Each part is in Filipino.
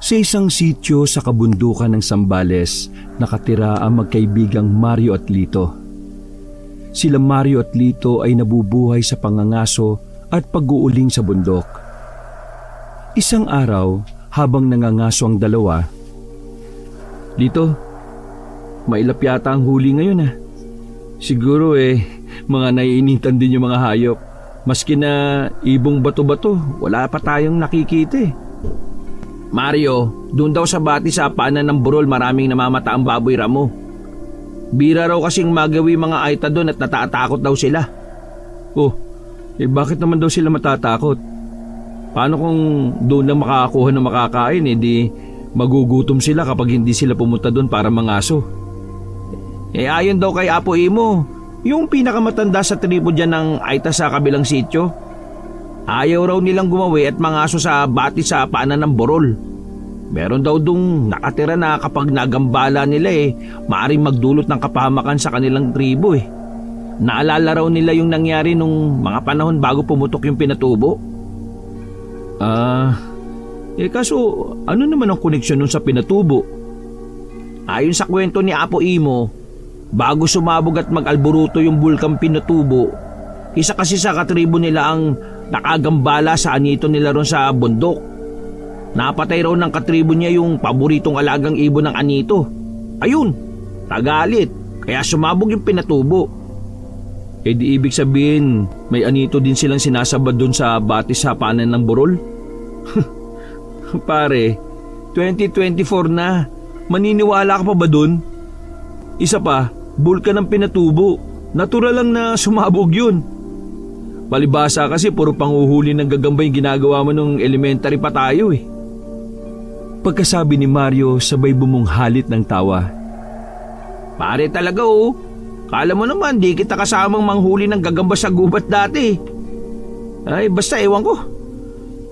Sa isang sityo sa kabundukan ng Zambales, nakatira ang magkaibigang Mario at Lito. Sila Mario at Lito ay nabubuhay sa pangangaso at pag-uuling sa bundok. Isang araw, habang nangangaso ang dalawa, "Lito, mailap yata ang huli ngayon ah. Siguro mga naiinitan din yung mga hayop. Maski na ibong bato-bato, wala pa tayong nakikita eh." "Mario, doon daw sa bati sa paanan ng burol maraming namamata ang baboy ramo. Bira raw kasing magawi mga aita doon at natatakot daw sila." "Oh, bakit naman daw sila matatakot? Paano kung doon lang makakakuha ng makakain, di magugutom sila kapag hindi sila pumunta doon para mangaso?" Ayon daw kay Apo Imo, yung pinakamatanda sa tribo dyan ng aita sa kabilang sityo, ayaw raw nilang gumawi at mangaso sa bati sa paanan ng burol. Meron daw dung nakatira na kapag nagambala nila maaaring magdulot ng kapahamakan sa kanilang tribo Naalala raw nila yung nangyari nung mga panahon bago pumutok yung pinatubo. Kaso ano naman ang koneksyon nun sa pinatubo? Ayon sa kwento ni Apo Imo, bago sumabog at mag-alboruto yung bulkang pinatubo, isa kasi sa katribo nila ang nakagambala sa anito nila ron sa bundok. Napatay raw ng katribo niya yung paboritong alagang ibon ng anito. Ayun, tagalit, kaya sumabog yung pinatubo. Di ibig sabihin, may anito din silang sinasabad dun sa bati sa paanan ng burol? Pare, 2024 na, maniniwala ka pa ba dun? Isa pa, bulkan ng pinatubo, natural lang na sumabog yun. Palibasa kasi puro panguhuli ng gagamba yung ginagawa mo nung elementary pa tayo Pagkasabi ni Mario, sabay bumunghalit ng tawa. "Pare talaga kala mo naman di kita kasamang manghuli ng gagamba sa gubat dati. Ay basta ewan ko.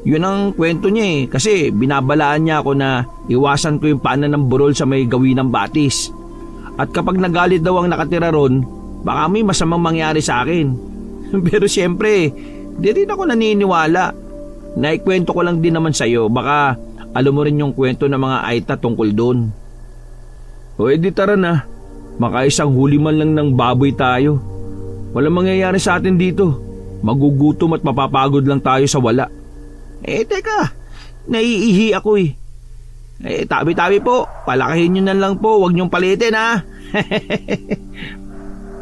Yun ang kwento niya kasi binabalaan niya ako na iwasan ko yung paanan ng burol sa may gawin ng batis. At kapag nagalit daw ang nakatira ron, baka may masamang mangyari sa akin. Pero siyempre, di rin ako naniniwala. Naikwento ko lang din naman sa'yo, baka alam mo rin yung kwento ng mga aita tungkol doon." Di tara na, makaisang huli man lang ng baboy tayo. Walang mangyayari sa atin dito. Magugutom at mapapagod lang tayo sa wala. Teka, naiihi ako tabi-tabi po, palakahin nyo na lang po, huwag nyong palitin ha.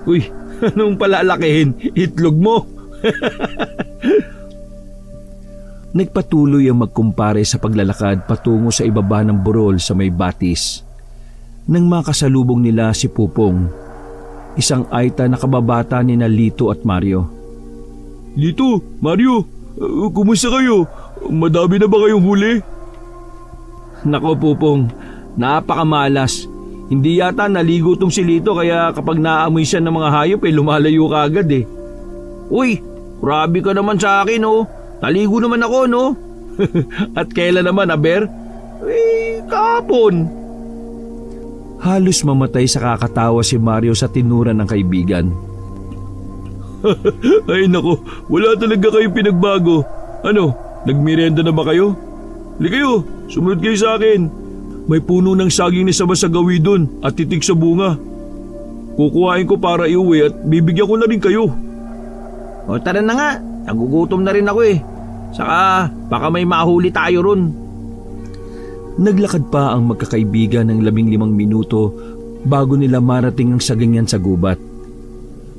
Uy, anong palalakihin? Itlog mo? Nagpatuloy ang magkumpare sa paglalakad patungo sa ibaba ng burol sa may batis. Nang makasalubong nila si Pupong, isang aita na kababata ni Lito at Mario. "Lito, Mario, kumusta kayo? Madami na ba kayong huli?" "Nako Pupong, napakamalas. Hindi yata naligo tong si Lito kaya kapag naamoy siya ng mga hayop lumalayo ka agad Uy, grabe ka naman sa akin Naligo naman ako At kailan naman Aber? Kahapon." Halos mamatay sa kakatawa si Mario sa tinura ng kaibigan. "Ay nako, wala talaga kayong pinagbago. Ano, nagmerienda na ba kayo? Kayo, sumunod kayo sa akin. May puno ng saging ni Saba sa gawi dun at titig sa bunga. Kukuhain ko para iuwi at bibigyan ko na rin kayo." Tara na nga, nagugutom na rin ako Saka baka may mahuli tayo ron. Naglakad pa ang magkakaibigan ng 15 minuto bago nila marating ang sagingan sa gubat.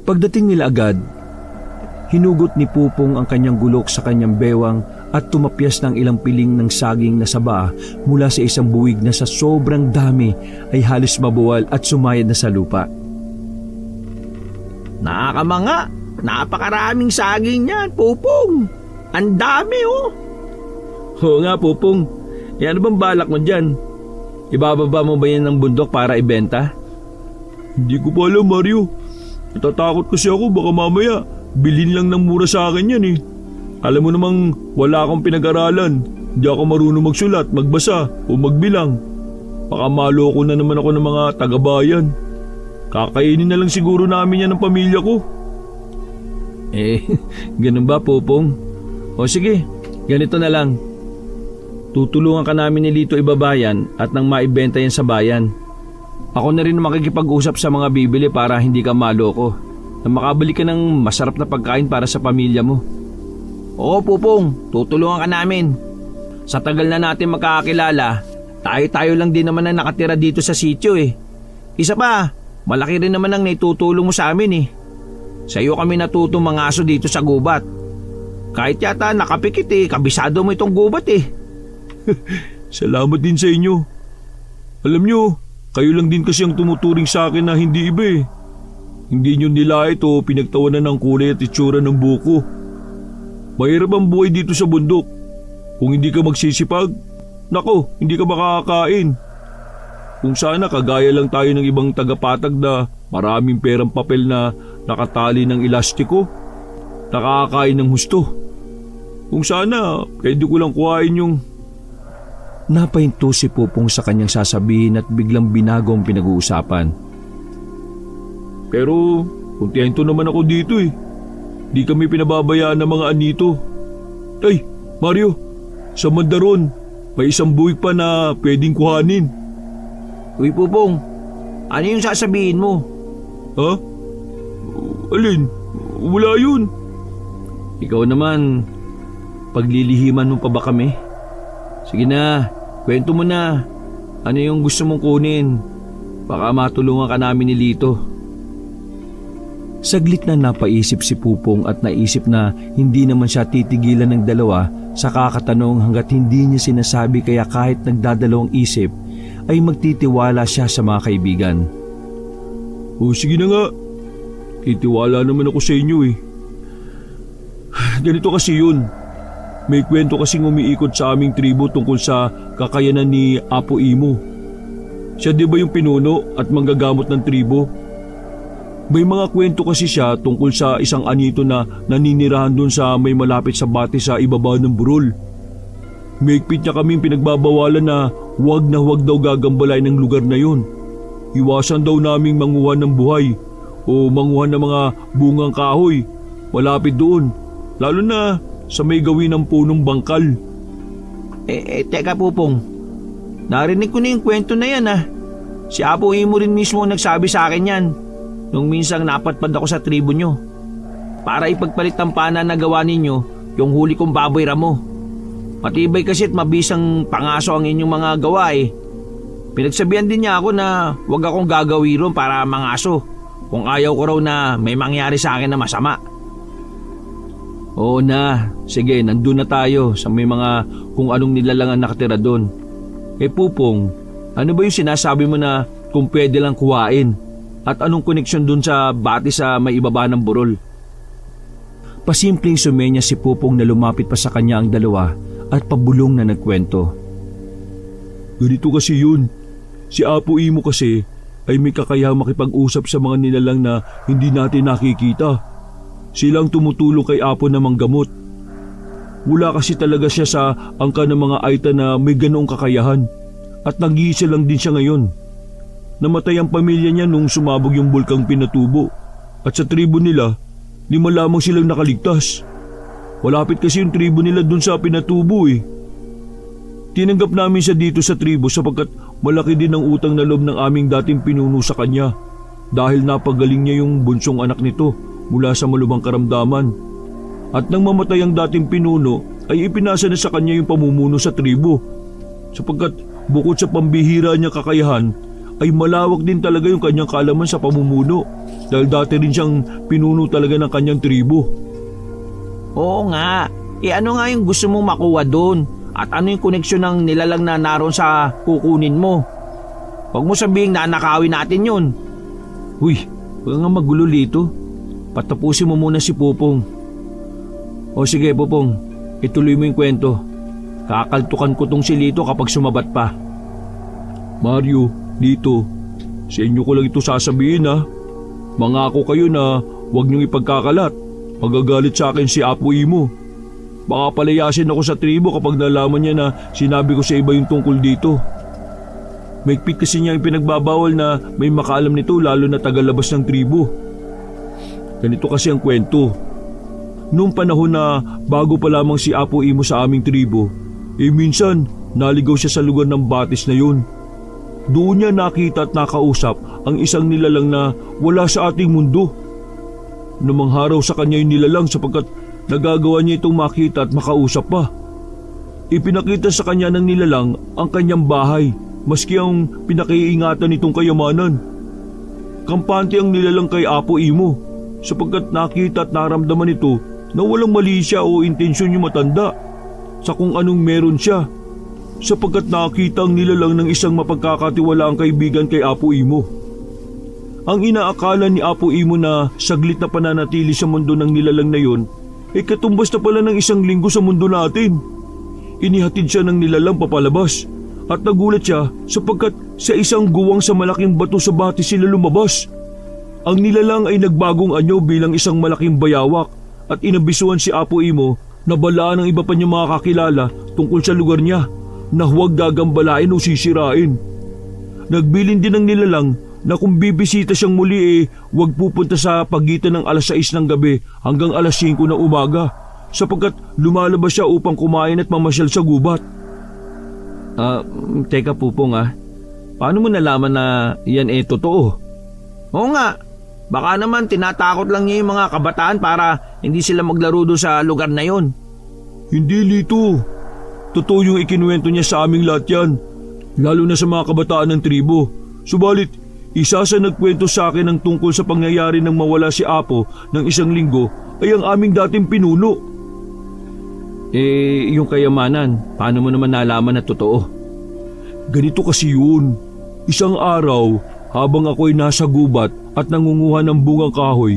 Pagdating nila agad, hinugot ni Pupong ang kanyang gulok sa kanyang bewang at tumapyas ng ilang piling ng saging na saba mula sa isang buwig na sa sobrang dami ay halos mabuwal at sumayad na sa lupa. "Nakakamanga, napakaraming saging yan, Pupong. Ang dami Oo nga Pupong, ano bang balak mo dyan? Ibababa mo ba yan ng bundok para ibenta?" "Hindi ko pa alam Mario. Natatakot kasi ako baka mamaya bilhin lang ng mura sa akin yan Alam mo namang wala akong pinag-aralan. Hindi ako marunong magsulat, magbasa o magbilang. Baka maloko na naman ako ng mga taga-bayan. Kakainin na lang siguro namin yan ng pamilya ko." Ganun ba Pupong? O sige, ganito na lang. Tutulungan ka namin ni Lito ibabayan at nang maibenta yan sa bayan. Ako na rin makikipag-usap sa mga bibili para hindi ka maloko na makabili ka ng masarap na pagkain para sa pamilya mo. Oo, Pupong, tutulungan ka namin. Sa tagal na natin magkakakilala, tayo-tayo lang din naman ang nakatira dito sa sitio eh. Isa pa, malaki rin naman ang naitutulong mo sa amin eh. Sa iyo kami natutong mangaso dito sa gubat. Kahit yata nakapikit eh, kabisado mo itong gubat eh. Salamat din sa inyo. Alam nyo, kayo lang din kasi ang tumuturing sa akin na hindi iba eh. Hindi nyo nilait o pinagtawanan ng kulay at itsura ng buko. Mahirap ang buhay dito sa bundok. Kung hindi ka magsisipag, nako, hindi ka makakakain. Kung sana kagaya lang tayo ng ibang tagapatag na maraming perang papel na nakatali ng elastiko, nakakain ng husto. Kung sana, pwede ko lang kuhain yung... Napahinto si Pupong sa kanyang sasabihin at biglang binago ang pinag-uusapan. Pero, kontento naman ako dito eh. Di kami pinababayaan ng mga anito. Ay, Mario, sa Mandaron, may isang buwig pa na pwedeng kuhanin. Uy, Pupong, ano yung sasabihin mo? Ha? Alin? Wala yun. Ikaw naman, paglilihiman mo pa ba kami? Sige na, kwento mo na. Ano yung gusto mong kunin? Baka matulungan ka namin ni Lito. Saglit na napaisip si Pupong at naisip na hindi naman siya titigilan ng dalawa sa kakatanong hanggat hindi niya sinasabi, kaya kahit nagdadalawang isip ay magtitiwala siya sa mga kaibigan. O sige na nga, titiwala naman ako sa inyo eh. Ganito kasi yun. May kwento kasing umiikot sa aming tribo tungkol sa kakayanan ni Apo Imo. Siya di ba yung pinuno at manggagamot ng tribo? May mga kwento kasi siya tungkol sa isang anito na naninirahan dun sa may malapit sa bati sa ibaba ng burol. Maigpit niya kaming pinagbabawalan na huwag daw gagambalay ng lugar na yon. Iwasan daw naming manguha ng buhay o manguha ng mga bungang kahoy malapit doon, lalo na sa may gawin ng punong bangkal. Teka Pupong, narinig ko na yung kwento na yan ah. Si Apo Imo rin mismo ang nagsabi sa akin yan nung minsang napatpad ako sa tribo nyo para ipagpalit ang pana na gawa ninyo yung huli kong baboy ramo. Matibay kasi at mabisang pangaso ang inyong mga gawa eh. Pinagsabihan din niya ako na huwag akong gagawiron para mangaso kung ayaw ko raw na may mangyari sa akin na masama. Oo na, sige, nandun na tayo sa may mga kung anong nilalangan nakatira doon. Pupong, ano ba yung sinasabi mo na kung pwede lang kuhain? At anong koneksyon dun sa bati sa may ibaba ng burol? Pasimpleng sumenya si Pupong na lumapit pa sa kanya ang dalawa at pabulong na nagkwento. Ganito kasi yun. Si Apo Imo kasi ay may kakayahang makipag-usap sa mga nilalang na hindi natin nakikita. Silang tumutulong kay Apo na manggamot. Wala kasi talaga siya sa angka ng mga Aita na may ganoong kakayahan. At nag-iisa lang din siya ngayon. Namatay ang pamilya niya nung sumabog yung bulkang Pinatubo. At sa tribo nila, 5 lamang silang nakaligtas. Malapit kasi yung tribo nila dun sa Pinatubo eh. Tinanggap namin siya dito sa tribo sapagkat malaki din ang utang na loob ng aming dating pinuno sa kanya. Dahil napagaling niya yung bunsong anak nito mula sa malubhang karamdaman. At nang mamatay ang dating pinuno ay ipinasa na sa kanya yung pamumuno sa tribo. Sapagkat bukod sa pambihira niya kakayahan, ay malawak din talaga yung kanyang kaalaman sa pamumuno dahil dati rin siyang pinuno talaga ng kanyang tribo. Oo nga, ano nga yung gusto mong makuha doon? At ano yung koneksyon ng nilalang na naroon sa kukunin mo? Huwag mo sabihing nanakawin natin yun. Uy, huwag nga magulo Lito. Patapusin mo muna si Pupong. O sige Pupong, ituloy mo yung kwento. Kakaltukan ko tong si Lito kapag sumabat pa. Mario, Lito, sa inyo ko lang ito sasabihin ha. Mangako kayo na huwag niyong ipagkakalat. Magagalit sa akin si Apo Imo. Baka palayasin ako sa tribo kapag nalaman niya na sinabi ko sa iba yung tungkol dito. Maigpit kasi niya yung pinagbabawal na may makaalam nito lalo na tagalabas ng tribo. Ganito kasi ang kwento. Noong panahon na bago pa lamang si Apo Imo sa aming tribo, minsan naligaw siya sa lugar ng batis na yun. Doon niya nakita at nakausap ang isang nilalang na wala sa ating mundo. Namangharaw sa kanya yung nilalang sapagkat nagagawa niya itong makita at makausap pa. Ipinakita sa kanya ng nilalang ang kanyang bahay, maski ang pinakiingatan nitong kayamanan. Kampante ang nilalang kay Apo Imo sapagkat nakita at naramdaman ito na walang mali siya o intensyon yung matanda sa kung anong meron siya, sapagkat nakita ang nilalang ng isang mapagkakatiwalaang kaibigan kay Apo Imo. Ang inaakala ni Apo Imo na saglit na pananatili sa mundo ng nilalang na yon ay katumbas na pala ng isang linggo sa mundo natin. Inihatid siya ng nilalang papalabas at nagulat siya sapagkat sa isang guwang sa malaking bato sa bati sila lumabas. Ang nilalang ay nagbagong anyo bilang isang malaking bayawak at inabisuhan si Apo Imo na balaan ng iba pa niyang mga kakilala tungkol sa lugar niya na huwag gagambalain o sisirain. Nagbilin din ng nilalang na kung bibisita siyang muli huwag pupunta sa pagitan ng alas 6 ng gabi hanggang alas 5 ng umaga sapagkat lumalabas siya upang kumain at mamasyal sa gubat. Teka Pupong paano mo nalaman na yan totoo? Oo nga, baka naman tinatakot lang niya yung mga kabataan para hindi sila maglaro doon sa lugar na yon. Hindi, Lito. Totoo yung ikinuwento niya sa aming lahat yan, lalo na sa mga kabataan ng tribo. Subalit, isa sa nagkwento sa akin ng tungkol sa pangyayari nang mawala si Apo ng isang linggo ay ang aming dating pinuno. Yung kayamanan, paano mo naman nalaman na totoo? Ganito kasi yun. Isang araw, habang ako'y nasa gubat at nangunguha ng bungang kahoy,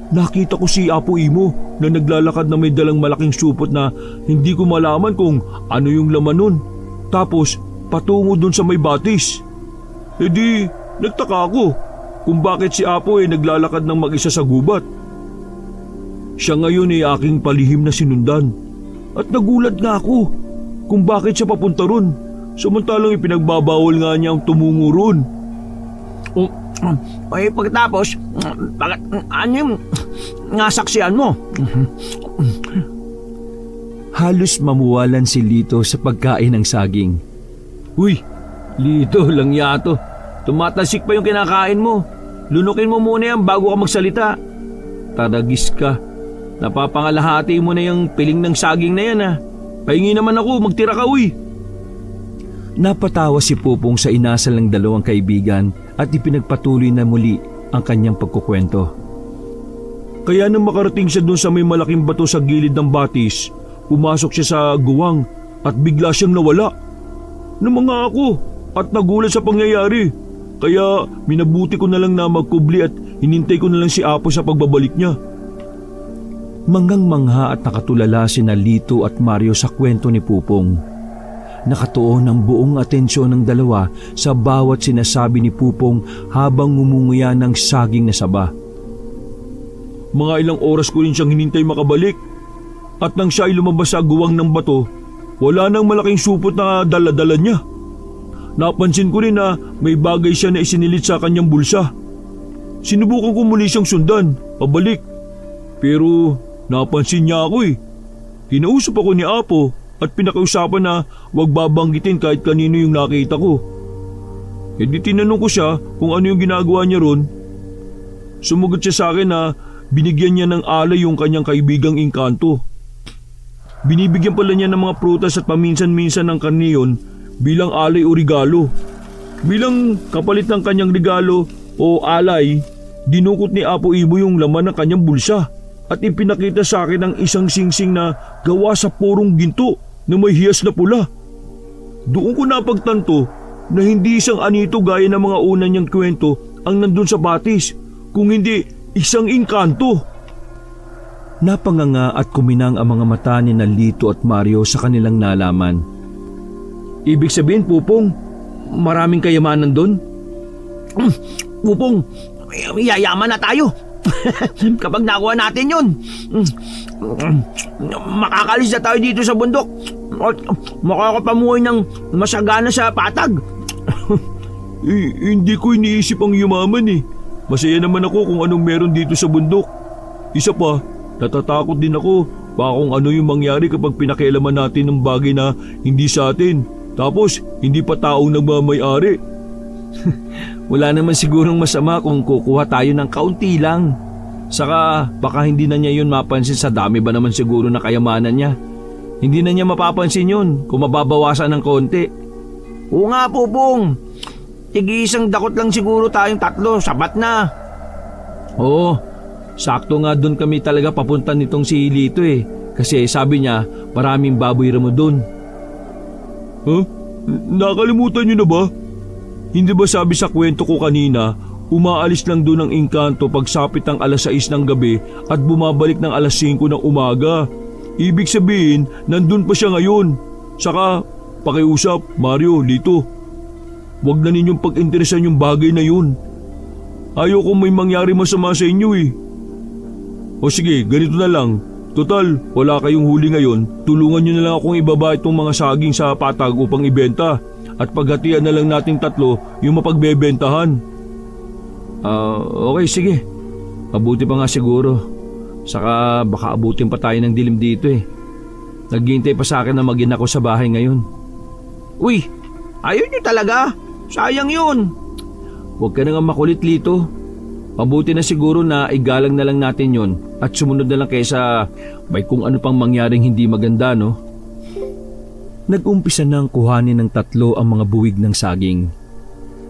nakita ko si Apo Imo na naglalakad na may dalang malaking supot na hindi ko malaman kung ano yung laman nun. Tapos patungo dun sa may batis. Di, nagtaka ako kung bakit si Apo naglalakad ng mag-isa sa gubat. Siya ngayon aking palihim na sinundan. At nagulat nga ako kung bakit siya papunta ron, samantalang ipinagbabawal nga niya ang tumungo ron. Pagkatapos, ano yung nasaksihan mo? Halos mamuwalan si Lito sa pagkain ng saging. Uy, Lito lang yato. Tumatasik pa yung kinakain mo. Lunukin mo muna yan bago ka magsalita. Taragis ka. Napapangalahati mo na yung piling ng saging na yan Pahingi naman ako, magtira ka uy. Napatawa si Pupong sa inasal ng dalawang kaibigan at ipinagpatuloy na muli ang kanyang pagkukwento. Kaya nang makarating siya doon sa may malaking bato sa gilid ng batis, pumasok siya sa guwang at bigla siyang nawala. Namanga ako at nagulat sa pangyayari. Kaya minabuti ko na lang na magkubli at hinintay ko na lang si Apo sa pagbabalik niya. Manggang-mangha at nakatulala sina Lito at Mario sa kwento ni Pupong. Nakatuon ang buong atensyon ng dalawa sa bawat sinasabi ni Pupong habang ngumunguya ng saging na saba. Mga ilang oras ko rin siyang hinintay makabalik. At nang siya ay lumabas sa guwang ng bato, wala nang malaking supot na dala-dala niya. Napansin ko rin na may bagay siya na isinilit sa kanyang bulsa. Sinubukan ko muli siyang sundan, pabalik. Pero napansin niya ako Kinausap ako ni Apo at pinakausapan na huwag babanggitin kahit kanino yung nakita ko. Di tinanong ko siya kung ano yung ginagawa niya ron. Sumagot siya sa akin na binigyan niya ng alay yung kanyang kaibigang Engkanto. Binibigyan pala niya ng mga prutas at paminsan-minsan ng karniyon bilang alay o regalo. Bilang kapalit ng kanyang regalo o alay, dinukot ni Apo Imo yung laman ng kanyang bulsa at ipinakita sa akin ang isang singsing na gawa sa purong ginto na may hiyas na pula. Doon ko napagtanto na hindi isang anito gaya ng mga una niyang kwento ang nandun sa batis, kung hindi isang engkanto. Napanganga at kuminang ang mga mata ni Lito at Mario sa kanilang nalaman. Ibig sabihin, Pupong, maraming kayamanan doon? Pupong, yayaman na tayo. Kapag nakuha natin yun, makakalis na tayo dito sa bundok at makakapamuhay ng masagana sa patag. Hindi ko iniisip ang yumaman Masaya naman ako kung anong meron dito sa bundok. Isa pa, natatakot din ako baka kung ano yung mangyari kapag pinakialaman natin ng bagay na hindi sa atin, Tapos hindi pa taong nagmamayari. Wala naman sigurong masama kung kukuha tayo ng kaunti lang. Saka baka hindi na niya yun mapansin sa dami ba naman siguro na kayamanan niya. Hindi na niya mapapansin yun kung mababawasan ng konti. Oo nga, Pupong. Tig-isang dakot lang siguro tayong 3, sapat na. Oo, sakto nga doon kami talaga papunta nitong si Lito eh. Kasi sabi niya maraming baboy ramo doon. Huh? Nakalimutan niyo na ba? Hindi ba sabi sa kwento ko kanina, umaalis lang doon ang engkanto pagsapit ng alas 6 ng gabi at bumabalik ng alas 5 ng umaga. Ibig sabihin, nandun pa siya ngayon. Saka, pakiusap, Mario, Lito. Huwag na ninyong pag-interesan yung bagay na yun. Ayoko may mangyari masama sa inyo eh. O sige, ganito na lang. Total, wala kayong huli ngayon. Tulungan nyo na lang akong ibaba itong mga saging sa patag upang ibenta. At paghatian na lang nating 3 yung mapagbebentahan. Okay, sige. Mabuti pa nga siguro. Saka baka abutin pa tayo ng dilim dito eh. Naghihintay pa sa akin na mag-in ako sa bahay ngayon. Uy, ayaw nyo talaga? Sayang yun. Huwag ka na nga makulit, Lito. Mabuti na siguro na igalang na lang natin yon at sumunod na lang kaysa may kung ano pang mangyaring hindi maganda, no? Nag-umpisa nang kuhanin ng 3 ang mga buwig ng saging.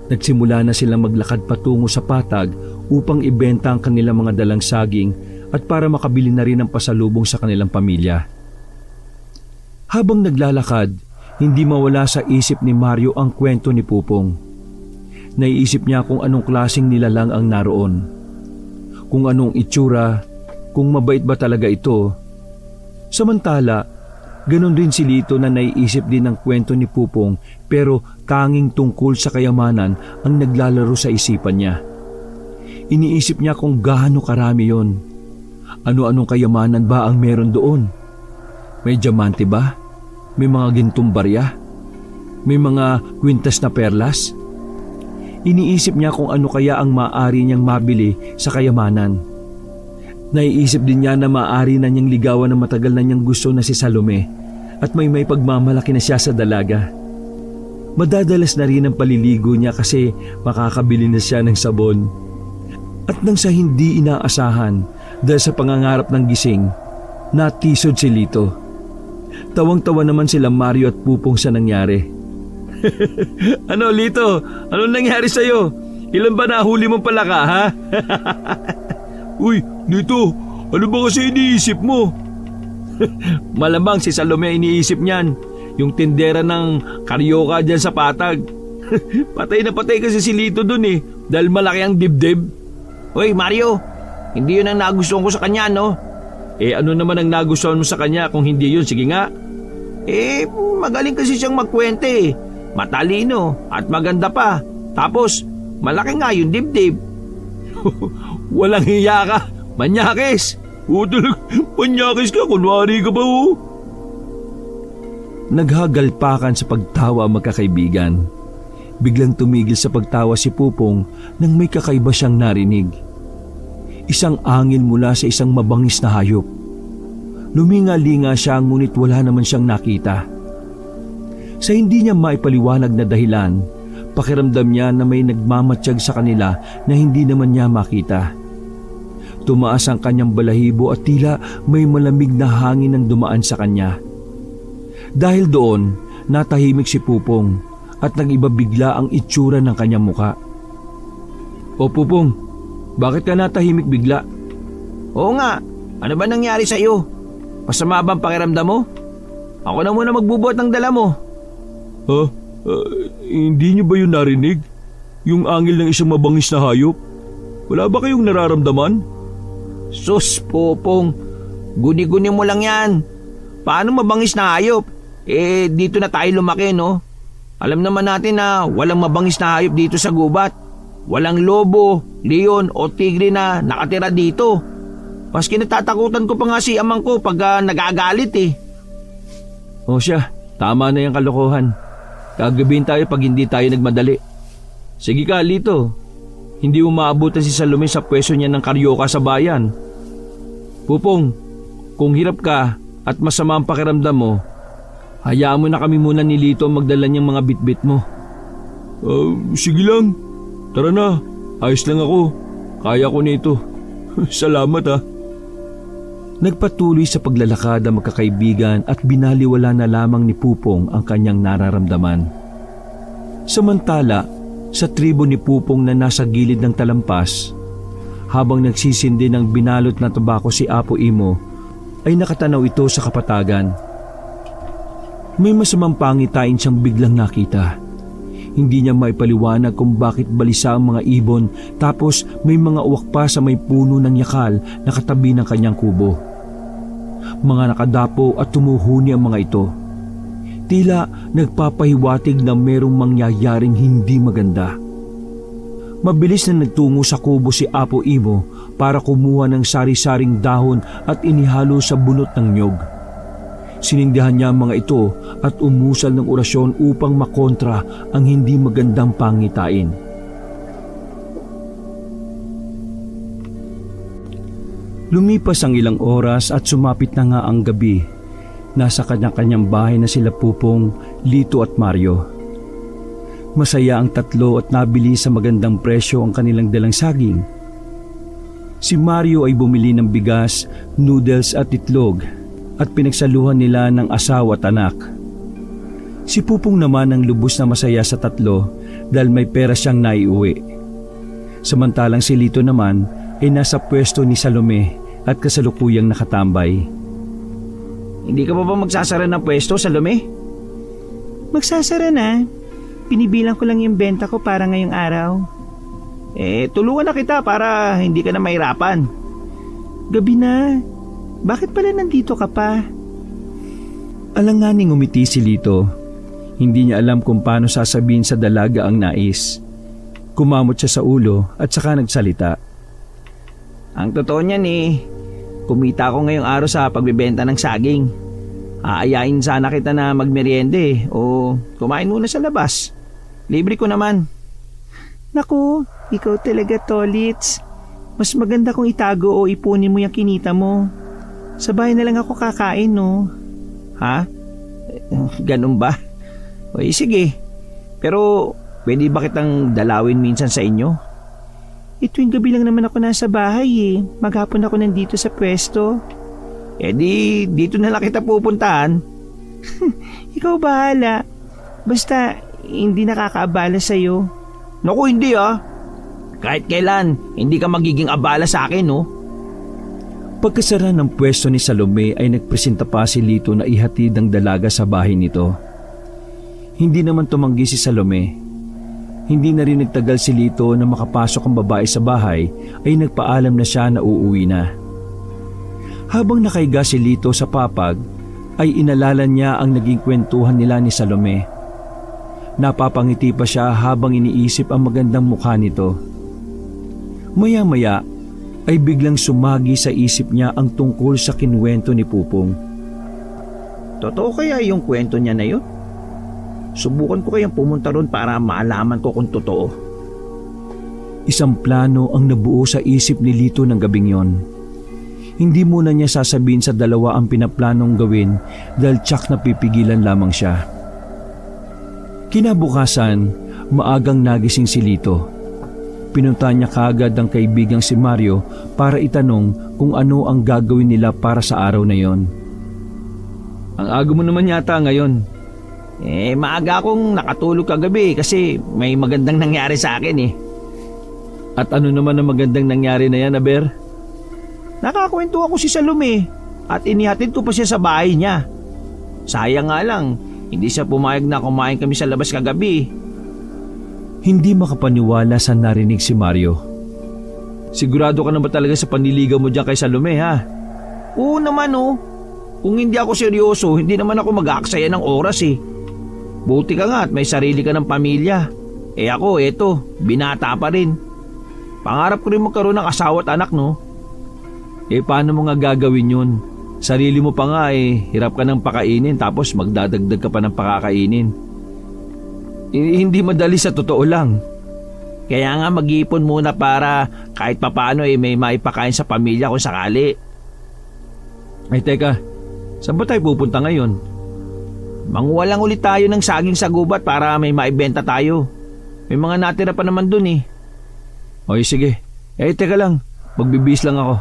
Nagsimula na silang maglakad patungo sa patag upang ibenta ang kanilang mga dalang saging at para makabili na rin ng pasalubong sa kanilang pamilya. Habang naglalakad, hindi mawala sa isip ni Mario ang kwento ni Pupong. Naiisip niya kung anong klaseng nilalang ang naroon. Kung anong itsura, kung mabait ba talaga ito. Samantala, ganon din si Lito na naiisip din ang kwento ni Pupong pero tanging tungkol sa kayamanan ang naglalaro sa isipan niya. Iniisip niya kung gaano karami yon. Ano-anong kayamanan ba ang meron doon? May diamante ba? May mga gintong barya? May mga kwintas na perlas? Iniisip niya kung ano kaya ang maaari niyang mabili sa kayamanan. Naiisip din niya na maaari na niyang ligawan ng matagal na niyang gusto na si Salome at may pagmamalaki na siya sa dalaga. Madadalas na rin ang paliligo niya kasi makakabili na siya ng sabon. At nang sa hindi inaasahan dahil sa pangangarap ng gising, natisod si Lito. Tawang-tawa naman sila Mario at Pupong sa nangyari. Ano, Lito? Anong nangyari sa'yo? Ilan ba nahuli mong palaka, ha? Uy, Lito, ano ba kasi iniisip mo? Malamang si Salome iniisip niyan. Yung tindera ng karyoka dyan sa patag. Patay na patay kasi si Lito dun eh. Dahil malaki ang dibdib. Uy, Mario, hindi yun ang nagustuhan ko sa kanya, no? Ano naman ang nagustuhan mo sa kanya kung hindi yun? Sige nga. Magaling kasi siyang magkwente eh. Matalino at maganda pa. Tapos, malaki nga yung dibdib. Walang hiya ka, manyakis. Talaga, manyakis ka, kunwari ka ba oh? Naghagalpakan sa pagtawa ang magkakaibigan. Biglang tumigil sa pagtawa si Pupong nang may kakaiba siyang narinig. Isang angin mula sa isang mabangis na hayop. Luminga-linga siya ngunit wala naman siyang nakita. Sa hindi niya maipaliwanag na dahilan, pakiramdam niya na may nagmamatsyag sa kanila na hindi naman niya makita. Tumaas ang kanyang balahibo at tila may malamig na hangin ang dumaan sa kanya. Dahil doon, natahimik si Pupong at nag-iba bigla ang itsura ng kanyang muka. O Pupong, bakit ka natahimik bigla? Oo nga, ano ba nangyari sa iyo? Masama ba ang pakiramdam mo? Ako na muna magbubuhat ng dala mo. Hindi niyo ba yun narinig? Yung angil ng isang mabangis na hayop? Wala ba kayong nararamdaman? Sus, Popong, guni-guni mo lang yan. Paano mabangis na hayop? Dito na tayo lumaki, no? Alam naman natin na walang mabangis na hayop dito sa gubat. Walang lobo, leon o tigre na nakatira dito. Maski natatakutan ko pa nga si amang ko pag nagagalit eh. O siya, tama na yung kalokohan. Gagabihin tayo pag hindi tayo nagmadali. Sige ka, Lito. Hindi mo maabutan si Salome sa pwesto niya ng karyoka sa bayan. Pupong, kung hirap ka at masama ang pakiramdam mo, Hayaan mo na kami muna ni Lito magdala niyang mga bitbit mo. Sige lang. Tara na. Ayos lang ako. Kaya ko nito. Salamat ha. Nagpatuloy sa paglalakad ang magkakaibigan at binaliwala na lamang ni Pupong ang kanyang nararamdaman. Samantala, sa tribo ni Pupong na nasa gilid ng talampas, habang nagsisindi ng binalot na tabako si Apo Imo, ay nakatanaw ito sa kapatagan. May masamang pangitain siyang biglang nakita. Hindi niya maipaliwanag kung bakit balisa ang mga ibon, tapos may mga uwak pa sa may puno ng yakal na katabi ng kanyang kubo. Mga nakadapo at tumuhuni ang mga ito. Tila nagpapahiwatig na merong mangyayaring hindi maganda. Mabilis na nagtungo sa kubo si Apo Imo para kumuha ng sari-saring dahon at inihalo sa bunot ng niyog. Sinindihan niya ang mga ito at umusal ng orasyon upang makontra ang hindi magandang pangitain. Lumipas ang ilang oras at sumapit na nga ang gabi. Nasa kanya-kanyang bahay na sila Pupong, Lito at Mario. Masaya ang tatlo at nabili sa magandang presyo ang kanilang dalang saging. Si Mario ay bumili ng bigas, noodles at itlog at pinagsaluhan nila ng asawa at anak. Si Pupong naman ang lubos na masaya sa tatlo dahil may pera siyang naiuwi. Samantalang si Lito naman ay nasa pwesto ni Salome at kasalukuyang nakatambay. Hindi ka pa ba magsasara ng pwesto, Salome? Magsasara na. Pinibilang ko lang yung benta ko para ngayong araw. Tulungan na kita para hindi ka na mahirapan. Gabi na. Bakit pala nandito ka pa? Alanganing umiti si Lito. Hindi niya alam kung paano sasabihin sa dalaga ang nais. Kumamot siya sa ulo at saka nagsalita. Ang totoo niyan kumita ako ngayong araw sa pagbebenta ng saging. Aayain sana kita na magmeryende o kumain muna sa labas. Libre ko naman. Naku, ikaw talaga, Tolits. Mas maganda kung itago o ipunin mo yung kinita mo. Sa bahay na lang ako kakain, no? Ha? Ganun ba? O sige. Pero pwede ba kitang dalawin minsan sa inyo? Tuwing gabi lang naman ako nasa bahay Maghapon ako nandito sa pwesto. Dito na lang kita pupuntahan. Ikaw bahala. Basta hindi nakakaabala sa'yo. Naku, hindi Kahit kailan, hindi ka magiging abala sa akin, no? Pagkasara ng pwesto ni Salome ay nagpresenta pa si Lito na ihatid ang dalaga sa bahay nito. Hindi naman tumanggi si Salome. Hindi na rin nagtagal si Lito na makapasok ang babae sa bahay ay nagpaalam na siya na uuwi na. Habang nakaiga si Lito sa papag ay inalala niya ang naging kwentuhan nila ni Salome. Napapangiti pa siya habang iniisip ang magandang mukha nito. Maya-maya ay biglang sumagi sa isip niya ang tungkol sa kinwento ni Pupong. Totoo kaya yung kwento niya na yun? Subukan ko kayang pumunta ron para maalaman ko kung totoo. Isang plano ang nabuo sa isip ni Lito ng gabing yon. Hindi muna niya sasabihin sa dalawa ang pinaplanong gawin dahil tsak napipigilan lamang siya. Kinabukasan, maagang nagising si Lito. Pinunta niya kaagad ang kaibigang si Mario para itanong kung ano ang gagawin nila para sa araw na yon. Ang aga mo naman yata ngayon. Maaga akong nakatulog kagabi kasi may magandang nangyari sa akin At ano naman ang magandang nangyari na yan, Aber? Nakakwento ako si Salome at inihatid ko pa siya sa bahay niya. Sayang nga lang, hindi siya pumayag na kumain kami sa labas kagabi. Hindi makapaniwala sa narinig si Mario. Sigurado ka na ba talaga sa panliligaw mo dyan kay Salome, ha? Oo naman, Kung hindi ako seryoso, hindi naman ako mag-aaksaya ng oras Buti ka nga at may sarili ka ng pamilya. Ako, eto, binata pa rin. Pangarap ko rin magkaroon ng asawa at anak, no? Paano mo nga gagawin yun? Sarili mo pa nga hirap ka ng pakainin tapos magdadagdag ka pa ng pakakainin. Hindi madali sa totoo lang. Kaya nga mag-iipon muna para kahit papaano may maipakain sa pamilya kung sakali. Teka, saan ba tayo pupunta ngayon? Manguha lang ulit tayo ng saging sa gubat para may maibenta tayo. May mga natira pa naman dun eh. Oy, sige. Teka lang. Magbibis lang ako.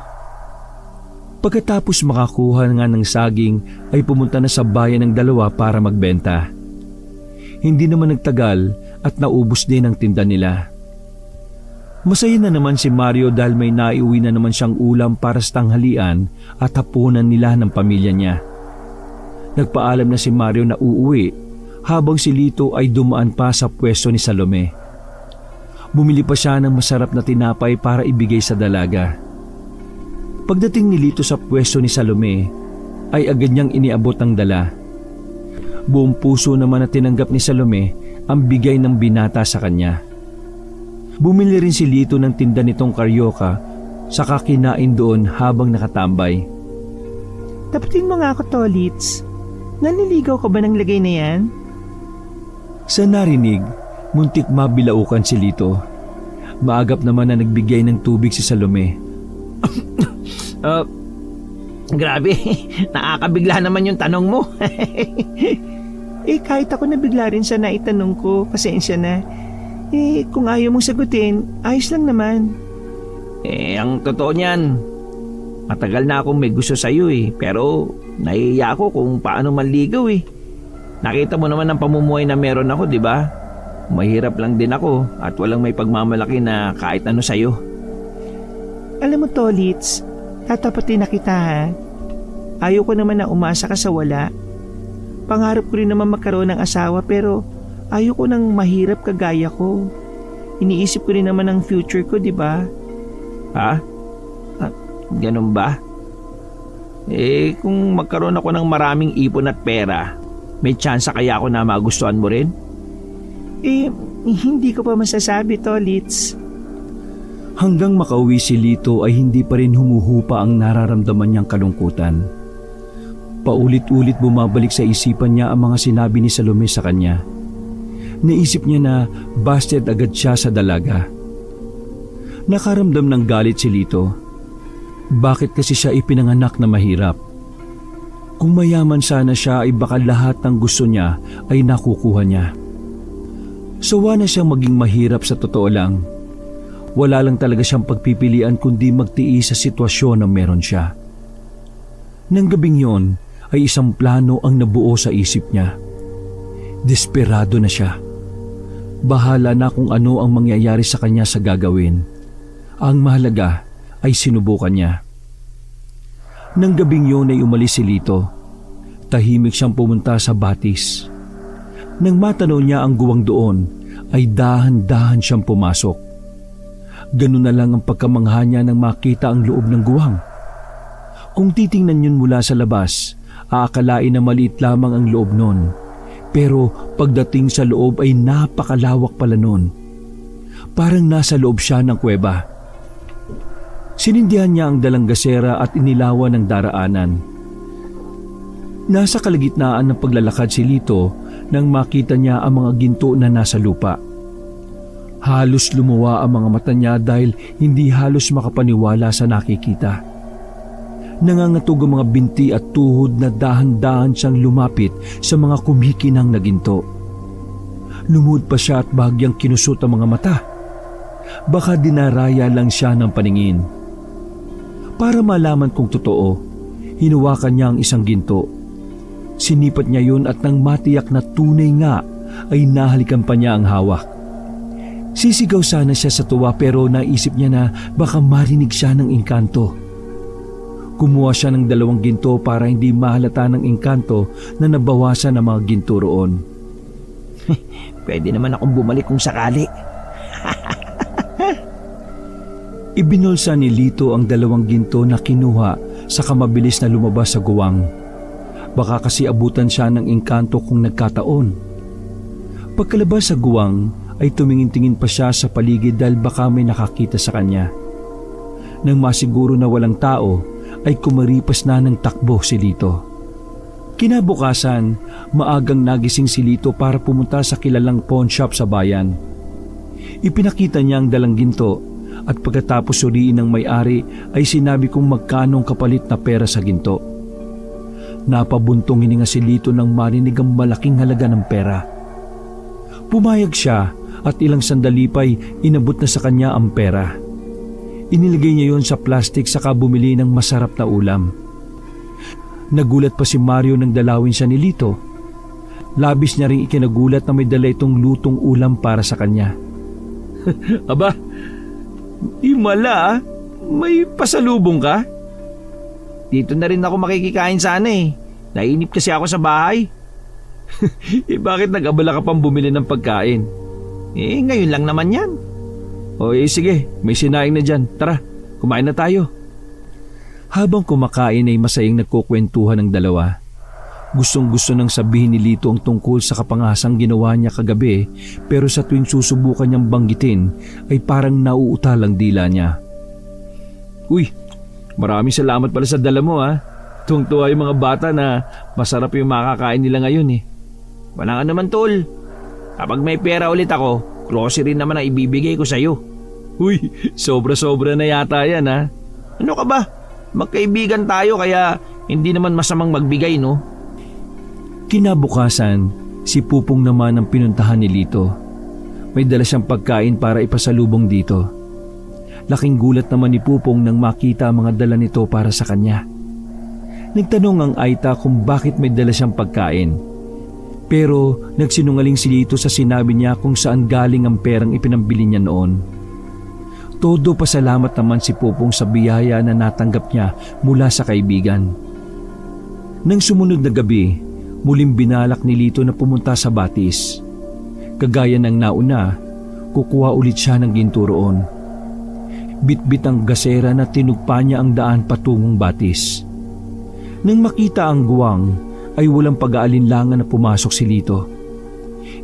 Pagkatapos makakuha nga ng saging ay pumunta na sa bayan ng dalawa para magbenta. Hindi naman nagtagal at naubos din ang tinda nila. Masaya na naman si Mario dahil may naiuwi na naman siyang ulam para sa tanghalian at hapunan nila ng pamilya niya. Nagpaalam na si Mario na uuwi habang si Lito ay dumaan pa sa pwesto ni Salome. Bumili pa siya ng masarap na tinapay para ibigay sa dalaga. Pagdating ni Lito sa pwesto ni Salome, ay agad niyang iniabot ang dala. Buong puso naman na tinanggap ni Salome ang bigay ng binata sa kanya. Bumili rin si Lito ng tinda nitong karyoka, saka kinain doon habang nakatambay. Tapatin mo nga ako, Tolits. Nanliligaw ka ba ng lagay na yan? Sa narinig, muntik mabilaukan si Lito. Maagap naman na nagbigay ng tubig si Salome. Grabe, nakakabigla naman yung tanong mo. Kahit ako nabigla rin sa naitanong ko, pasensya na. Kung ayaw mong sagutin, ayos lang naman. Ang totoo niyan, matagal na akong may gusto sa'yo pero nahihiya ako kung paano manligaw Nakita mo naman ang pamumuhay na meron ako, di ba? Mahirap lang din ako at walang may pagmamalaki na kahit ano sa'yo. Alam mo, Tolits, tatapatin na kita ha. Ayaw ko naman na umasa ka sa wala. Pangarap ko rin naman magkaroon ng asawa pero ayaw ko nang mahirap kagaya ko. Iniisip ko rin naman ang future ko, di ba? Ha? Ganun ba? Kung magkaroon ako ng maraming ipon at pera, may tsansa kaya ako na magustuhan mo rin? Hindi ko pa masasabi, Tolits. Hanggang makauwi si Lito ay hindi pa rin humuhupa ang nararamdaman niyang kalungkutan. Paulit-ulit bumabalik sa isipan niya ang mga sinabi ni Salome sa kanya. Naisip niya na busted agad siya sa dalaga. Nakaramdam ng galit si Lito. Bakit kasi siya ipinanganak na mahirap? Kung mayaman sana siya ay baka lahat ng gusto niya ay nakukuha niya. Sawa na siyang maging mahirap sa totoo lang. Wala lang talaga siyang pagpipilian kundi magtiis sa sitwasyon na meron siya. Nang gabing yon ay isang plano ang nabuo sa isip niya. Desperado na siya. Bahala na kung ano ang mangyayari sa kanya sa gagawin. Ang mahalaga ay sinubukan niya. Nang gabing yon ay umalis si Lito. Tahimik siyang pumunta sa batis. Nang matanaw niya ang guwang doon, ay dahan-dahan siyang pumasok. Ganun na lang ang pagkamangha niya nang makita ang loob ng guwang. Kung titingnan yun mula sa labas, aakalain na maliit lamang ang loob nun. Pero pagdating sa loob ay napakalawak pala nun. Parang nasa loob siya ng kuweba. Sinindihan niya ang dalanggasera at inilawan ng daraanan. Nasa kalagitnaan ng paglalakad si Lito nang makita niya ang mga ginto na nasa lupa. Halos lumuwa ang mga mata niya dahil hindi halos makapaniwala sa nakikita. Nangangatog ang mga binti at tuhod na dahan-dahan siyang lumapit sa mga kumikinang na ginto. Lumuhod pa siya at bahagyang kinusot ang mga mata. Baka dinaraya lang siya ng paningin. Para malaman kung totoo, hinawakan niya ang isang ginto. Sinipat niya yun at nang matiyak na tunay nga ay nahalikan pa niya ang hawak. Sisigaw sana siya sa tuwa pero naisip niya na baka marinig siya ng engkanto. Kumuha siya ng 2 ginto para hindi mahalata ng engkanto na nabawasan ng mga ginto roon. Pwede naman akong bumalik kung sakali. Ibinulsa ni Lito ang 2 ginto na kinuha sa kamabilis na lumabas sa guwang. Baka kasi abutan siya ng engkanto kung nagkataon. Pagkalabas sa guwang, ay tumingin-tingin pa siya sa paligid dahil baka may nakakita sa kanya. Nang masiguro na walang tao, ay kumaripas na ng takbo si Lito. Kinabukasan, maagang nagising si Lito para pumunta sa kilalang pawn shop sa bayan. Ipinakita niya ang 2 ginto at pagkatapos suriin ng may-ari ay sinabi kung magkano ang kapalit na pera sa ginto. Napabuntong hininga si Lito nang marinig ang malaking halaga ng pera. Pumayag siya at ilang sandali pa'y inabot na sa kanya ang pera. Inilagay niya yon sa plastik saka bumili ng masarap na ulam. Nagulat pa si Mario nang dalawin siya ni Lito. Labis niya ring ikinagulat na may dala itong lutong ulam para sa kanya. Aba, himala ah. May pasalubong ka? Dito na rin ako makikikain sana eh. Nainip kasi ako sa bahay. Bakit nag-abala ka pang bumili ng pagkain? Ngayon lang naman yan. Sige, may sinaing na dyan. Tara, kumain na tayo. Habang kumakain ay masayang nagkukwentuhan ng dalawa. Gustong-gusto nang sabihin ni Lito ang tungkol sa kapangasang ginawa niya kagabi, pero sa tuwing susubukan niyang banggitin ay parang nauutal ang dila niya. Uy, maraming salamat pala sa dala mo ha. Tuwang-tuwa yung mga bata na masarap yung makakain nila ngayon eh. Wala nga naman tol. Kapag may pera ulit ako, grocery naman ang ibibigay ko sa'yo. Uy, sobra-sobra na yata yan ha. Ano ka ba? Magkaibigan tayo kaya hindi naman masamang magbigay no? Kinabukasan, si Pupong naman ang pinuntahan ni Lito. May dala siyang pagkain para ipasalubong dito. Laking gulat naman ni Pupong nang makita ang mga dala nito para sa kanya. Nagtanong ang Aita kung bakit may dala siyang pagkain. Pero nagsinungaling si Lito sa sinabi niya kung saan galing ang perang ipinambili niya noon. Todo pasalamat naman si Pupong sa biyaya na natanggap niya mula sa kaibigan. Nang sumunod na gabi, muling binalak ni Lito na pumunta sa Batis. Kagaya ng nauna, kukuha ulit siya ng ginto roon. Bitbit ang gasera na tinugpa niya ang daan patungong Batis. Nang makita ang guwang, ay walang pag-aalinlangan na pumasok si Lito.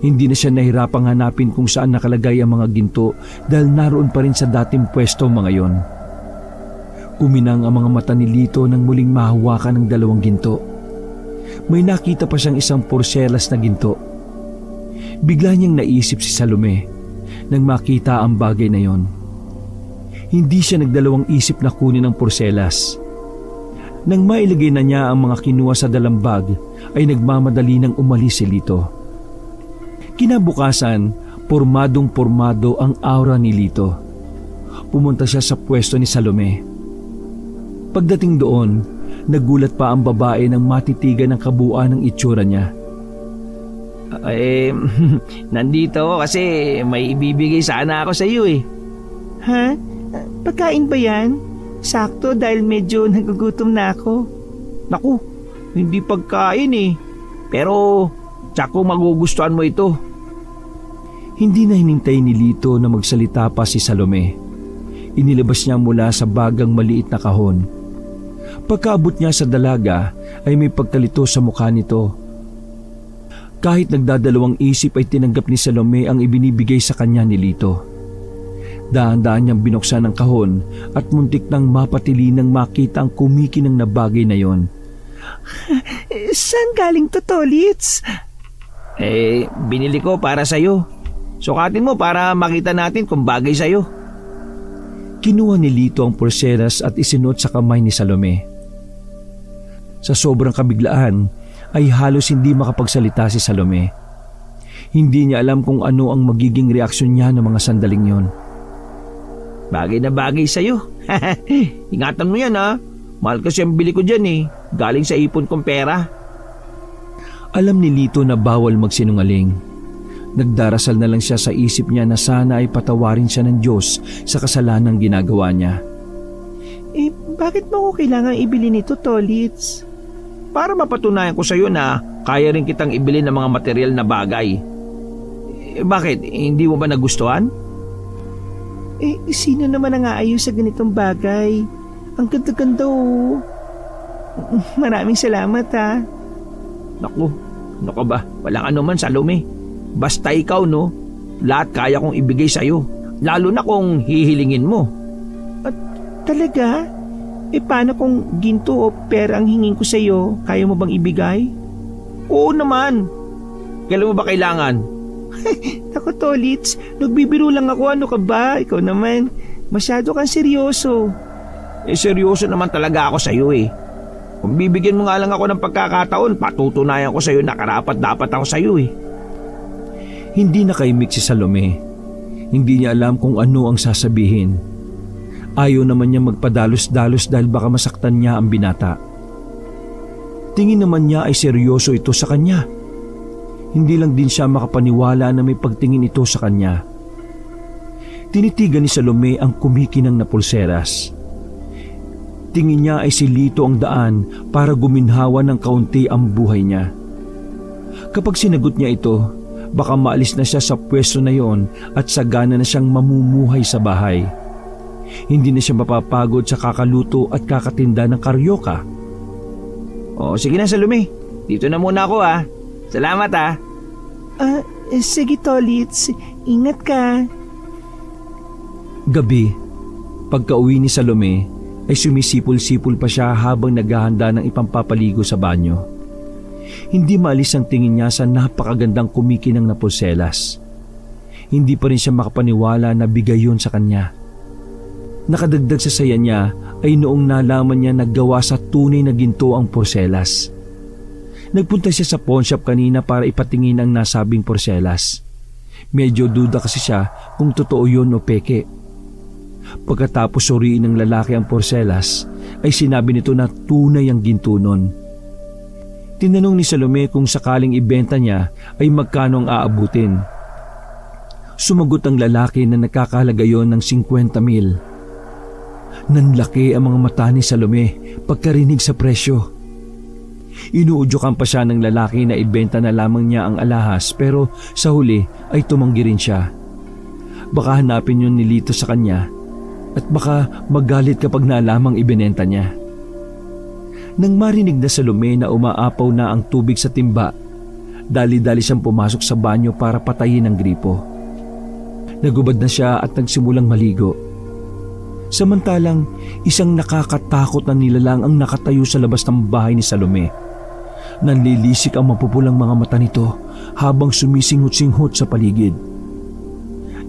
Hindi na siya nahirapang hanapin kung saan nakalagay ang mga ginto dahil naroon pa rin sa dating pwesto mga yon. Kuminang ang mga mata ni Lito nang muling mahawakan ng dalawang ginto. May nakita pa siyang isang porselas na ginto. Bigla niyang naisip si Salome nang makita ang bagay na yon. Hindi siya nagdalawang isip na kunin ang porselas. Nang mailagay na niya ang mga kinuha sa dalambag, ay nagmamadali nang umalis si Lito. Kinabukasan, pormadong-pormado ang aura ni Lito. Pumunta siya sa pwesto ni Salome. Pagdating doon, nagulat pa ang babae nang matitigan ang kabuuan ng itsura niya. Nandito ako kasi may ibibigay sana ako sa iyo eh. Ha? Pagkain ba yan? Sakto dahil medyo nagugutom na ako. Naku, hindi pagkain eh. Pero tsako magugustuhan mo ito. Hindi na hinintay ni Lito na magsalita pa si Salome. Inilabas niya mula sa bagang maliit na kahon. Pagkaabot niya sa dalaga ay may pagkalito sa mukha nito. Kahit nagdadalawang isip ay tinanggap ni Salome ang ibinibigay sa kanya ni Lito. Dahan-dahan niyang binuksan ang kahon at muntik nang mapatili nang makita ang kumikinang na bagay na yon. Saan galing to, Tolits? Binili ko para sa'yo. Sukatin mo para makita natin kung bagay sa'yo. Kinuha ni Lito ang porseras at isinuot sa kamay ni Salome. Sa sobrang kabiglaan ay halos hindi makapagsalita si Salome. Hindi niya alam kung ano ang magiging reaksyon niya ng mga sandaling yon. Bagay na bagay sa'yo. Ingatan mo yan ha. Mahal kasi ang bili ko dyan eh. Galing sa ipon kong pera. Alam ni Lito na bawal magsinungaling. Nagdarasal na lang siya sa isip niya na sana ay patawarin siya ng Diyos sa kasalanang ginagawa niya. Bakit mo ko kailangan ibili nito, Tolits? Para mapatunayan ko sa'yo na kaya rin kitang ibili ng mga material na bagay. Bakit? Hindi mo ba nagustuhan? Sino naman ang aayos sa ganitong bagay? Ang ganda-ganda oh. Maraming salamat ha. Naku, ano ka ba? Walang ano man, Salome. Basta ikaw no, lahat kaya kong ibigay sa'yo. Lalo na kung hihilingin mo. At talaga? Paano kung ginto o pera ang hingin ko sa'yo? Kaya mo bang ibigay? Oo naman. Kailan mo ba kailangan? Ako, Tolits, nagbibiro lang ako. Ano ka ba? Ikaw naman, masyado kang seryoso. Seryoso naman talaga ako sa'yo eh. Kung bibigyan mo nga lang ako ng pagkakataon, patutunayan ko sa'yo na karapat-dapat ako sa'yo eh. Hindi nakaimik si Salome. Hindi niya alam kung ano ang sasabihin. Ayaw naman niya magpadalos-dalos dahil baka masaktan niya ang binata. Tingin naman niya ay seryoso ito sa kanya. Hindi lang din siya makapaniwala na may pagtingin ito sa kanya. Tinitigan ni Salome ang kumikinang na pulseras. Tingin niya ay si Lito ang daan para guminhawa ng kaunti ang buhay niya. Kapag sinagot niya ito, baka maalis na siya sa pwesto na yon at sagana na siyang mamumuhay sa bahay. Hindi na siya mapapagod sa kakaluto at kakatinda ng karyoka. O sige na Salome, dito na muna ako ah. Salamat ah. Sige Tolits, ingat ka. Gabi, pagka-uwi ni Salome, ay sumisipol-sipol pa siya habang naghahanda ng ipampapaligo sa banyo. Hindi maalis ang tingin niya sa napakagandang kumikinang na pulselas. Hindi pa rin siya makapaniwala na bigay yun sa kanya. Nakadagdag sa saya niya ay noong nalaman niya naggawa sa tunay na ginto ang porselas. Nagpunta siya sa pawn shop kanina para ipatingin ang nasabing porselas. Medyo duda kasi siya kung totoo yun o peke. Pagkatapos suriin ng lalaki ang porselas, ay sinabi nito na tunay ang ginto nun. Tinanong ni Salome kung sakaling ibenta niya ay magkano ang aabutin. Sumagot ang lalaki na nakakahalaga yon ng 50,000. Nanlaki ang mga mata ni Salome pagkarinig sa presyo. Inuudyokan pa siya ng lalaki na ibenta na lamang niya ang alahas pero sa huli ay tumanggi rin siya. Baka hanapin yun ni Lito sa kanya at baka magalit kapag nalamang ibinenta niya. Nang marinig na Salome na umaapaw na ang tubig sa timba, dali-dali siyang pumasok sa banyo para patayin ang gripo. Nagubad na siya at nagsimulang maligo. Samantalang isang nakakatakot na nilalang ang nakatayo sa labas ng bahay ni Salome. Nanlilisik ang mapupulang mga mata nito habang sumisinghot-singhot sa paligid.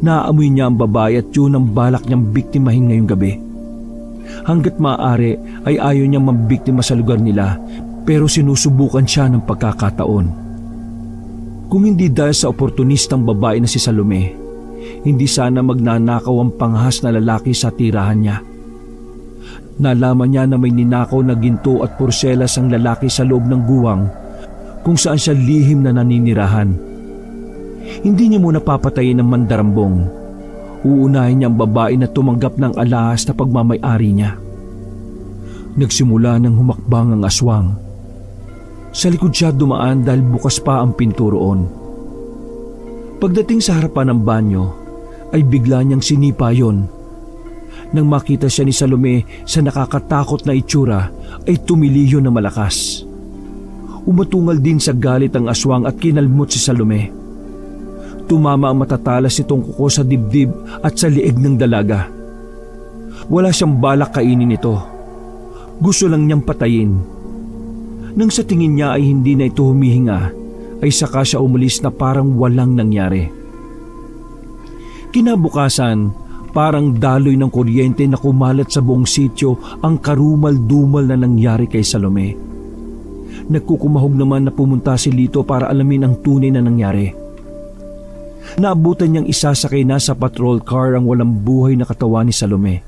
Naamoy niya ang babae at yun ang balak niyang biktimahin ngayong gabi. Hanggat maaari ay ayaw niyang mambiktima sa lugar nila pero sinusubukan siya ng pagkakataon. Kung hindi dahil sa oportunistang babae na si Salome, hindi sana magnanakaw ang panghas na lalaki sa tirahan niya. Nalaman niya na may ninakaw na ginto at porselas ang lalaki sa loob ng guwang kung saan siya lihim na naninirahan. Hindi niya muna papatayin ng mandarambong. Uunahin niya ang babae na tumanggap ng alahas na pagmamay-ari niya. Nagsimula ng humakbang ang aswang. Sa likod siya dumaan dahil bukas pa ang pinto roon. Pagdating sa harapan ng banyo, ay bigla niyang sinipa yon. Nang makita siya ni Salome sa nakakatakot na itsura, ay tumiliyo na malakas. Umatungal din sa galit ang aswang at kinalmot si Salome. Tumama ang matatalas nitong kuko sa dibdib at sa lieg ng dalaga. Wala siyang balak kainin ito. Gusto lang niyang patayin. Nang sa tingin niya ay hindi na ito humihinga, ay saka siya umalis na parang walang nangyari. Kinabukasan, parang daloy ng kuryente na kumalat sa buong sityo ang karumal-dumal na nangyari kay Salome. Nagkukumahog naman na pumunta si Lito para alamin ang tunay na nangyari. Naabutan niyang isasakay na sa patrol car ang walang buhay na katawan ni Salome.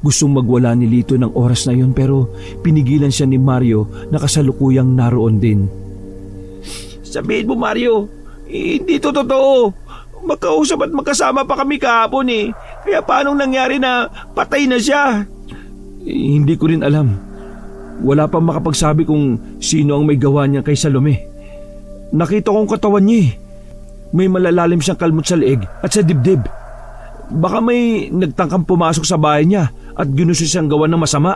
Gustong magwala ni Lito ng oras na yun pero pinigilan siya ni Mario na kasalukuyang naroon din. Sabihin mo Mario, hindi to totoo. Magkausap at magkasama pa kami kahapon eh. Kaya paanong nangyari na patay na siya? Hindi ko rin alam. Wala pang makapagsabi kung sino ang may gawa niya kay Salome. Nakita kong katawan niya eh. May malalalim siyang kalmot sa leeg at sa dibdib. Baka may nagtangkang pumasok sa bahay niya at ginusto siyang gawan ng masama.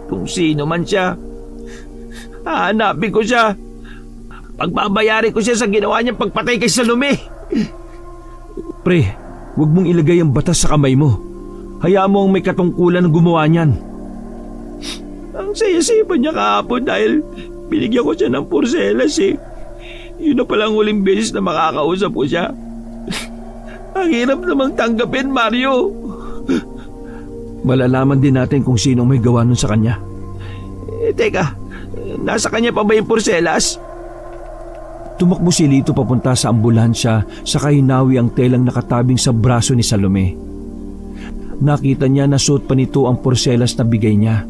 Kung sino man siya, hahanapin ko siya. Pagbabayari ko siya sa ginawa niyang pagpatay kay Salome. Pre, huwag mong ilagay ang batas sa kamay mo. Hayaan mo ang may katungkulan ng gumawa niyan. Ang saya-saya pa niya kahapon dahil binigyan ko siya ng porselas eh. Yun na palang huling beses na makakausap ko siya. Ang hirap namang tanggapin, Mario. Malalaman din natin kung sino may gawa nun sa kanya. Teka, nasa kanya pa ba yung porselas? Tumakbo si Lito papunta sa ambulansya sa hinawi ang telang nakatabing sa braso ni Salome. Nakita niya na suot pa nito ang porselas na bigay niya.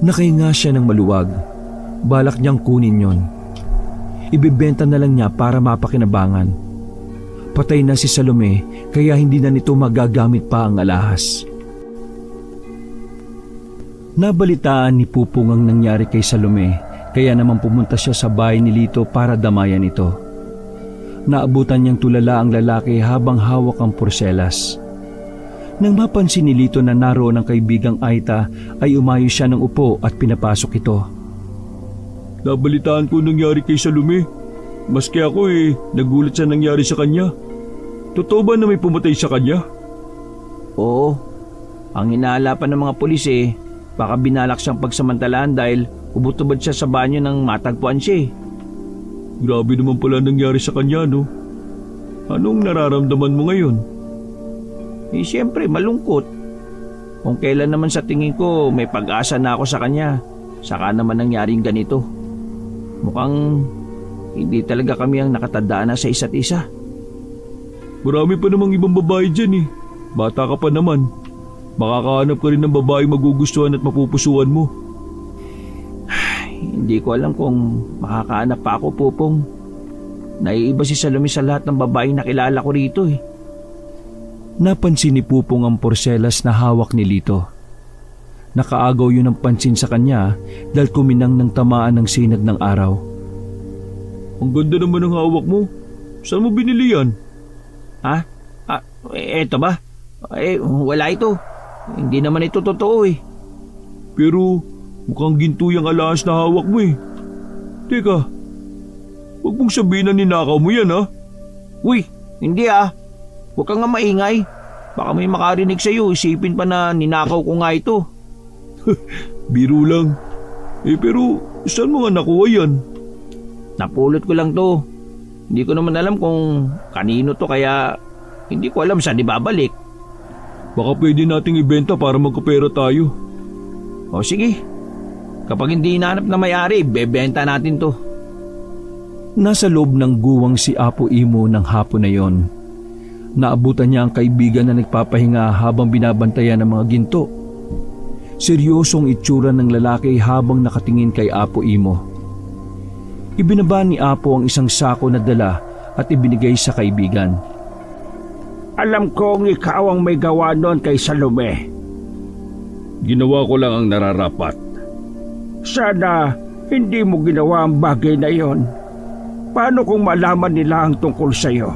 Nakahinga siya ng maluwag. Balak niyang kunin yon. Ibebenta na lang niya para mapakinabangan. Patay na si Salome kaya hindi na nito magagamit pa ang alahas. Nabalitaan ni Pupong ang nangyari kay Salome kaya naman pumunta siya sa bahay ni Lito para damayan ito. Naabutan niyang tulala ang lalaki habang hawak ang porselas. Nang mapansin ni Lito na naroon ang kaibigang Aita ay umayo siya ng upo at pinapasok ito. Nabalitaan ko nangyari kay Salome. Maski ako nagulat sa nangyari sa kanya. Totoo ba na may pumatay sa kanya? Oo, ang inaala pa ng mga pulis baka binalak siyang pagsamantalaan dahil ubot-ubod siya sa banyo nang matagpuan siya. Grabe naman pala nangyari sa kanya, no? Anong nararamdaman mo ngayon? Siyempre malungkot. Kung kailan naman sa tingin ko may pag-asa na ako sa kanya, saka naman nangyaring ganito. Mukhang hindi talaga kami ang nakatandaan na sa isa't isa. Marami pa namang ibang babae dyan Bata ka pa naman. Makakahanap ka rin ng babae magugustuhan at mapupusuan mo. Hindi ko alam kung makakahanap pa ako, Pupong. Naiiba si Salome sa lahat ng babaeng nakilala ko rito Napansin ni Pupong ang porselas na hawak ni Lito. Nakaagaw yun ng pansin sa kanya dahil kuminang ng tamaan ng sinag ng araw. Ang ganda naman ng hawak mo. Saan mo binili yan? Ha? Eto ba? Wala ito. Hindi naman ito totoo Pero mukhang ginto yung alahas na hawak mo Teka, huwag mong sabihin na ninakaw mo yan Uy, hindi Huwag kang nga maingay. Baka may makarinig sa'yo, isipin pa na ninakaw ko nga ito. Biro lang. Pero saan mo nga nakuha yan? Napulot ko lang to. Hindi ko naman alam kung kanino to kaya hindi ko alam saan ibabalik. Baka pwede nating ibenta para magkapera tayo. O sige, kapag hindi hinanap na may-ari, bebenta natin to. Nasa loob ng guwang si Apo Imo ng hapon na yon. Naabutan niya ang kaibigan na nagpapahinga habang binabantayan ng mga ginto. Seryosong itsura ng lalaki habang nakatingin kay Apo Imo. Ibinaba ni Apo ang isang sako na dala at ibinigay sa kaibigan. Alam kong ikaw ang may gawa noon kay Salome. Ginawa ko lang ang nararapat. Sana hindi mo ginawa ang bagay na yon. Paano kung malaman nila ang tungkol sa iyo?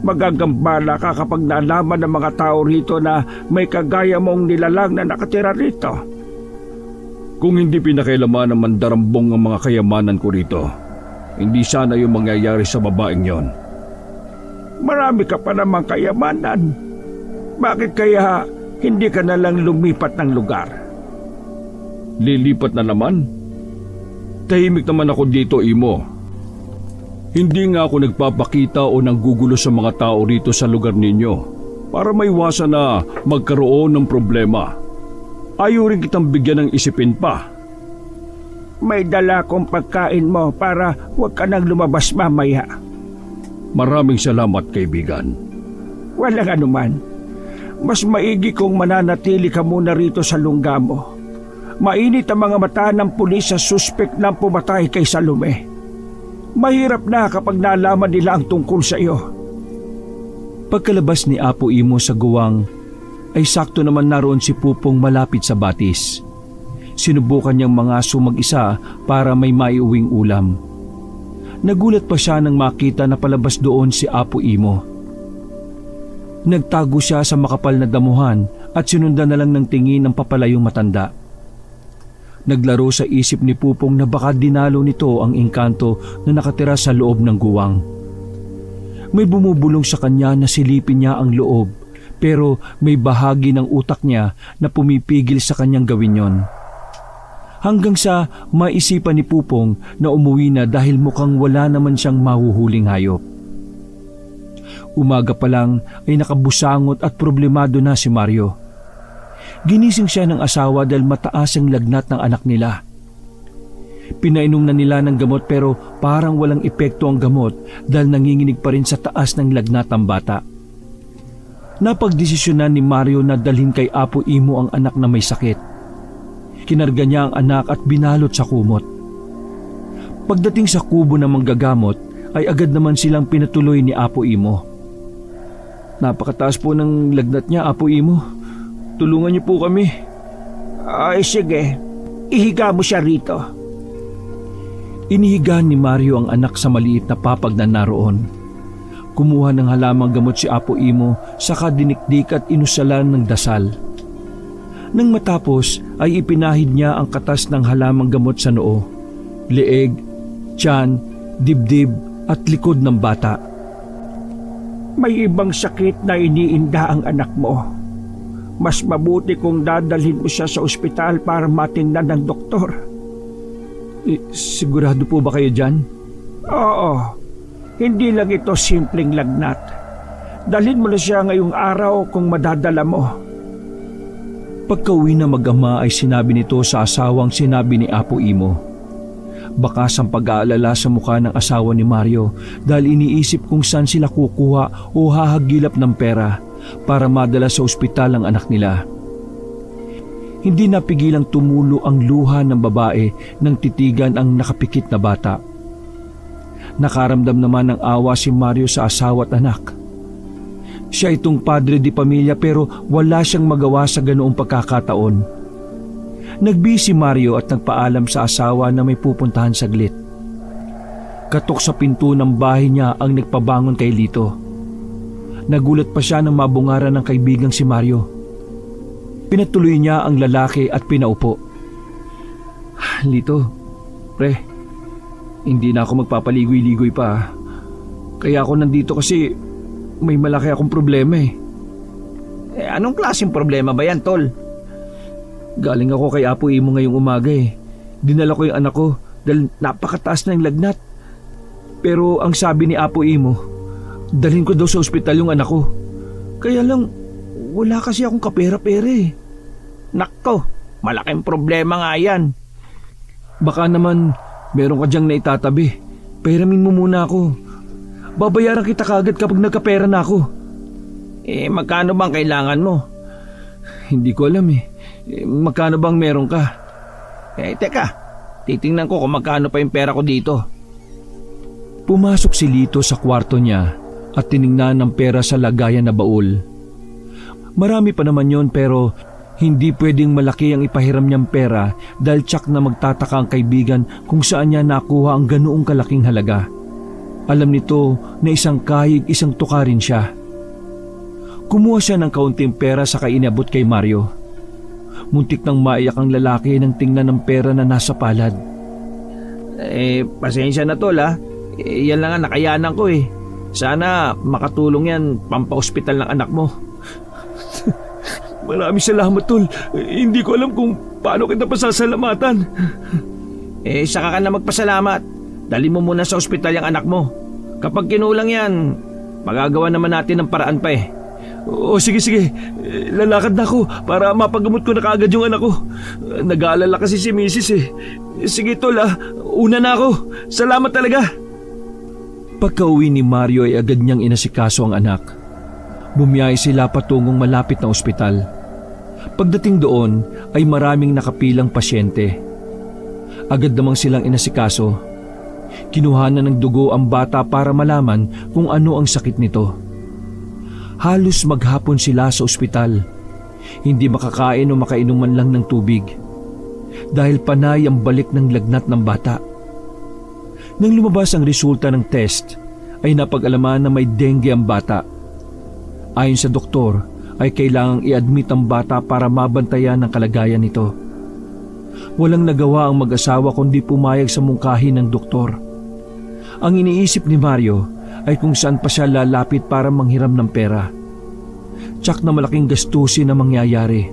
Magagambala ka kapag nalaman ng mga tao rito na may kagaya mong nilalang na nakatira rito. Kung hindi pinakailaman ng mandarambong ang mga kayamanan ko rito, hindi sana yung mangyayari sa babaeng yon. Marami ka pa namang kayamanan. Bakit kaya hindi ka na lang lumipat ng lugar? Lilipat na naman? Tahimik naman ako dito, Imo. Hindi nga ako nagpapakita o nanggugulo sa mga tao rito sa lugar ninyo para maiwasan na magkaroon ng problema. Ayaw rin kitang bigyan ng isipin pa. May dala kong pagkain mo para huwag ka nang lumabas mamaya. Maraming salamat, kaibigan. Walang anuman. Mas maigi kung mananatili ka muna rito sa lungga mo. Mainit ang mga mata ng pulis sa suspek na pumatay kay Salome. Mahirap na kapag nalaman nila ang tungkol sa iyo. Pagkalabas ni Apo Imo sa guwang, ay sakto naman naroon si Pupong malapit sa batis. Sinubukan niyang mangaso mag-isa para may maiuwing ulam. Nagulat pa siya nang makita na palabas doon si Apo Imo. Nagtago siya sa makapal na damuhan at sinundan na lang ng tingin ng papalayong matanda. Naglaro sa isip ni Pupong na baka dinalo nito ang engkanto na nakatira sa loob ng guwang. May bumubulong sa kanya na silipin niya ang loob, pero may bahagi ng utak niya na pumipigil sa kanyang gawin yon. Hanggang sa maisipan ni Pupong na umuwi na dahil mukhang wala naman siyang mahuhuling hayop. Umaga pa lang ay nakabusangot at problemado na si Mario. Ginising siya ng asawa dahil mataas ang lagnat ng anak nila. Pinainom na nila ng gamot pero parang walang epekto ang gamot dahil nanginginig pa rin sa taas ng lagnat ng bata. Napagdesisyonan ni Mario na dalhin kay Apo Imo ang anak na may sakit. Kinarga niya ang anak at binalot sa kumot. Pagdating sa kubo ng manggagamot ay agad naman silang pinatuloy ni Apo Imo. Napakataas po ng lagnat niya, Apo Imo. Tulungan niyo po kami. Ay sige, ihiga mo siya rito. Inihiga ni Mario ang anak sa maliit na papag na naroon. Kumuha ng halamang gamot si Apo Imo, saka dinikdik at inusalan ng dasal. Nang matapos ay ipinahid niya ang katas ng halamang gamot sa noo, leeg, tiyan, dibdib at likod ng bata. May ibang sakit na iniinda ang anak mo. Mas mabuti kung dadalhin mo siya sa ospital para matingnan ng doktor. Sigurado po ba kayo dyan? Oo, hindi lang ito simpleng lagnat. Dalhin mo na siya ngayong araw kung madadala mo. Pagka-uwi na mag-ama ay sinabi nito sa asawang sinabi ni Apo Imo. Bakas ang pag-aalala sa mukha ng asawa ni Mario dahil iniisip kung saan sila kukuha o hahagilap ng pera para madala sa ospital ang anak nila. Hindi napigilang tumulo ang luha ng babae nang titigan ang nakapikit na bata. Nakaramdam naman ng awa si Mario sa asawa at anak. Siya itong padre di pamilya pero wala siyang magawa sa ganoong pagkakataon. Nagbisi si Mario at nagpaalam sa asawa na may pupuntahan saglit. Katok sa pinto ng bahay niya ang nagpabangon kay Lito. Nagulat pa siya nang mabungaran ng kaibigang si Mario. Pinatuloy niya ang lalaki at pinaupo. Lito, pre, hindi na ako magpapaligoy-ligoy pa. Kaya ako nandito kasi may malaki akong problema eh. Anong klaseng problema ba yan, Tol? Galing ako kay Apo Imo ngayong umaga eh. Dinala ko yung anak ko dahil napakataas na yung lagnat. Pero ang sabi ni Apo Imo, dalhin ko daw sa ospital yung anak ko. Kaya lang, wala kasi akong kapera-pera eh. Nakko, malaking problema nga yan. Baka naman meron ka dyang naitatabi. Peramin mo muna ako. Babayaran kita kagad kapag nagkapera na ako. Magkano bang kailangan mo? Hindi ko alam eh. Magkano bang meron ka? Teka, titingnan ko kung magkano pa yung pera ko dito. Pumasok si Lito sa kwarto niya at tiningnan ng pera sa lagayan na baul. Marami pa naman yon pero hindi pwedeng malaki ang ipahiram niyang pera dahil tsak na magtataka ang kaibigan kung saan niya nakuha ang ganoong kalaking halaga. Alam nito na isang kahig isang tukarin siya. Kumuha siya ng kaunting pera saka inabot kay Mario. Muntik nang maiyak ang lalaki nang tingnan ng pera na nasa palad. Pasensya na, Tol ha. Yan lang ang nakayanan ko eh. Sana makatulong yan pampa-ospital ng anak mo. Maraming salamat, Tol. Hindi ko alam kung paano kita pasasalamatan. Saka ka na magpasalamat. Dali mo muna sa ospital yung anak mo. Kapag kinulang yan, magagawa naman natin ng paraan pa eh. O sige. Lalakad na ako para mapagamot ko na kaagad yung anak ko. Nag-aalala kasi si Mrs. eh. Sige, Tol una na ako. Salamat talaga. Pagka-uwi ni Mario ay agad niyang inasikaso ang anak. Bumiyahe sila patungong malapit na ospital. Pagdating doon ay maraming nakapilang pasyente. Agad namang silang inasikaso. Kinuhanan ng dugo ang bata para malaman kung ano ang sakit nito. Halos maghapon sila sa ospital. Hindi makakain o makainom man lang ng tubig. Dahil panay ang balik ng lagnat ng bata. Nang lumabas ang resulta ng test, ay napag-alaman na may dengue ang bata. Ayon sa doktor, ay kailangang i-admit ang bata para mabantayan ang kalagayan nito. Walang nagawa ang mag-asawa kundi pumayag sa mungkahi ng doktor. Ang iniisip ni Mario ay kung saan pa siya lalapit para manghiram ng pera. Tsak na malaking gastusin na mangyayari.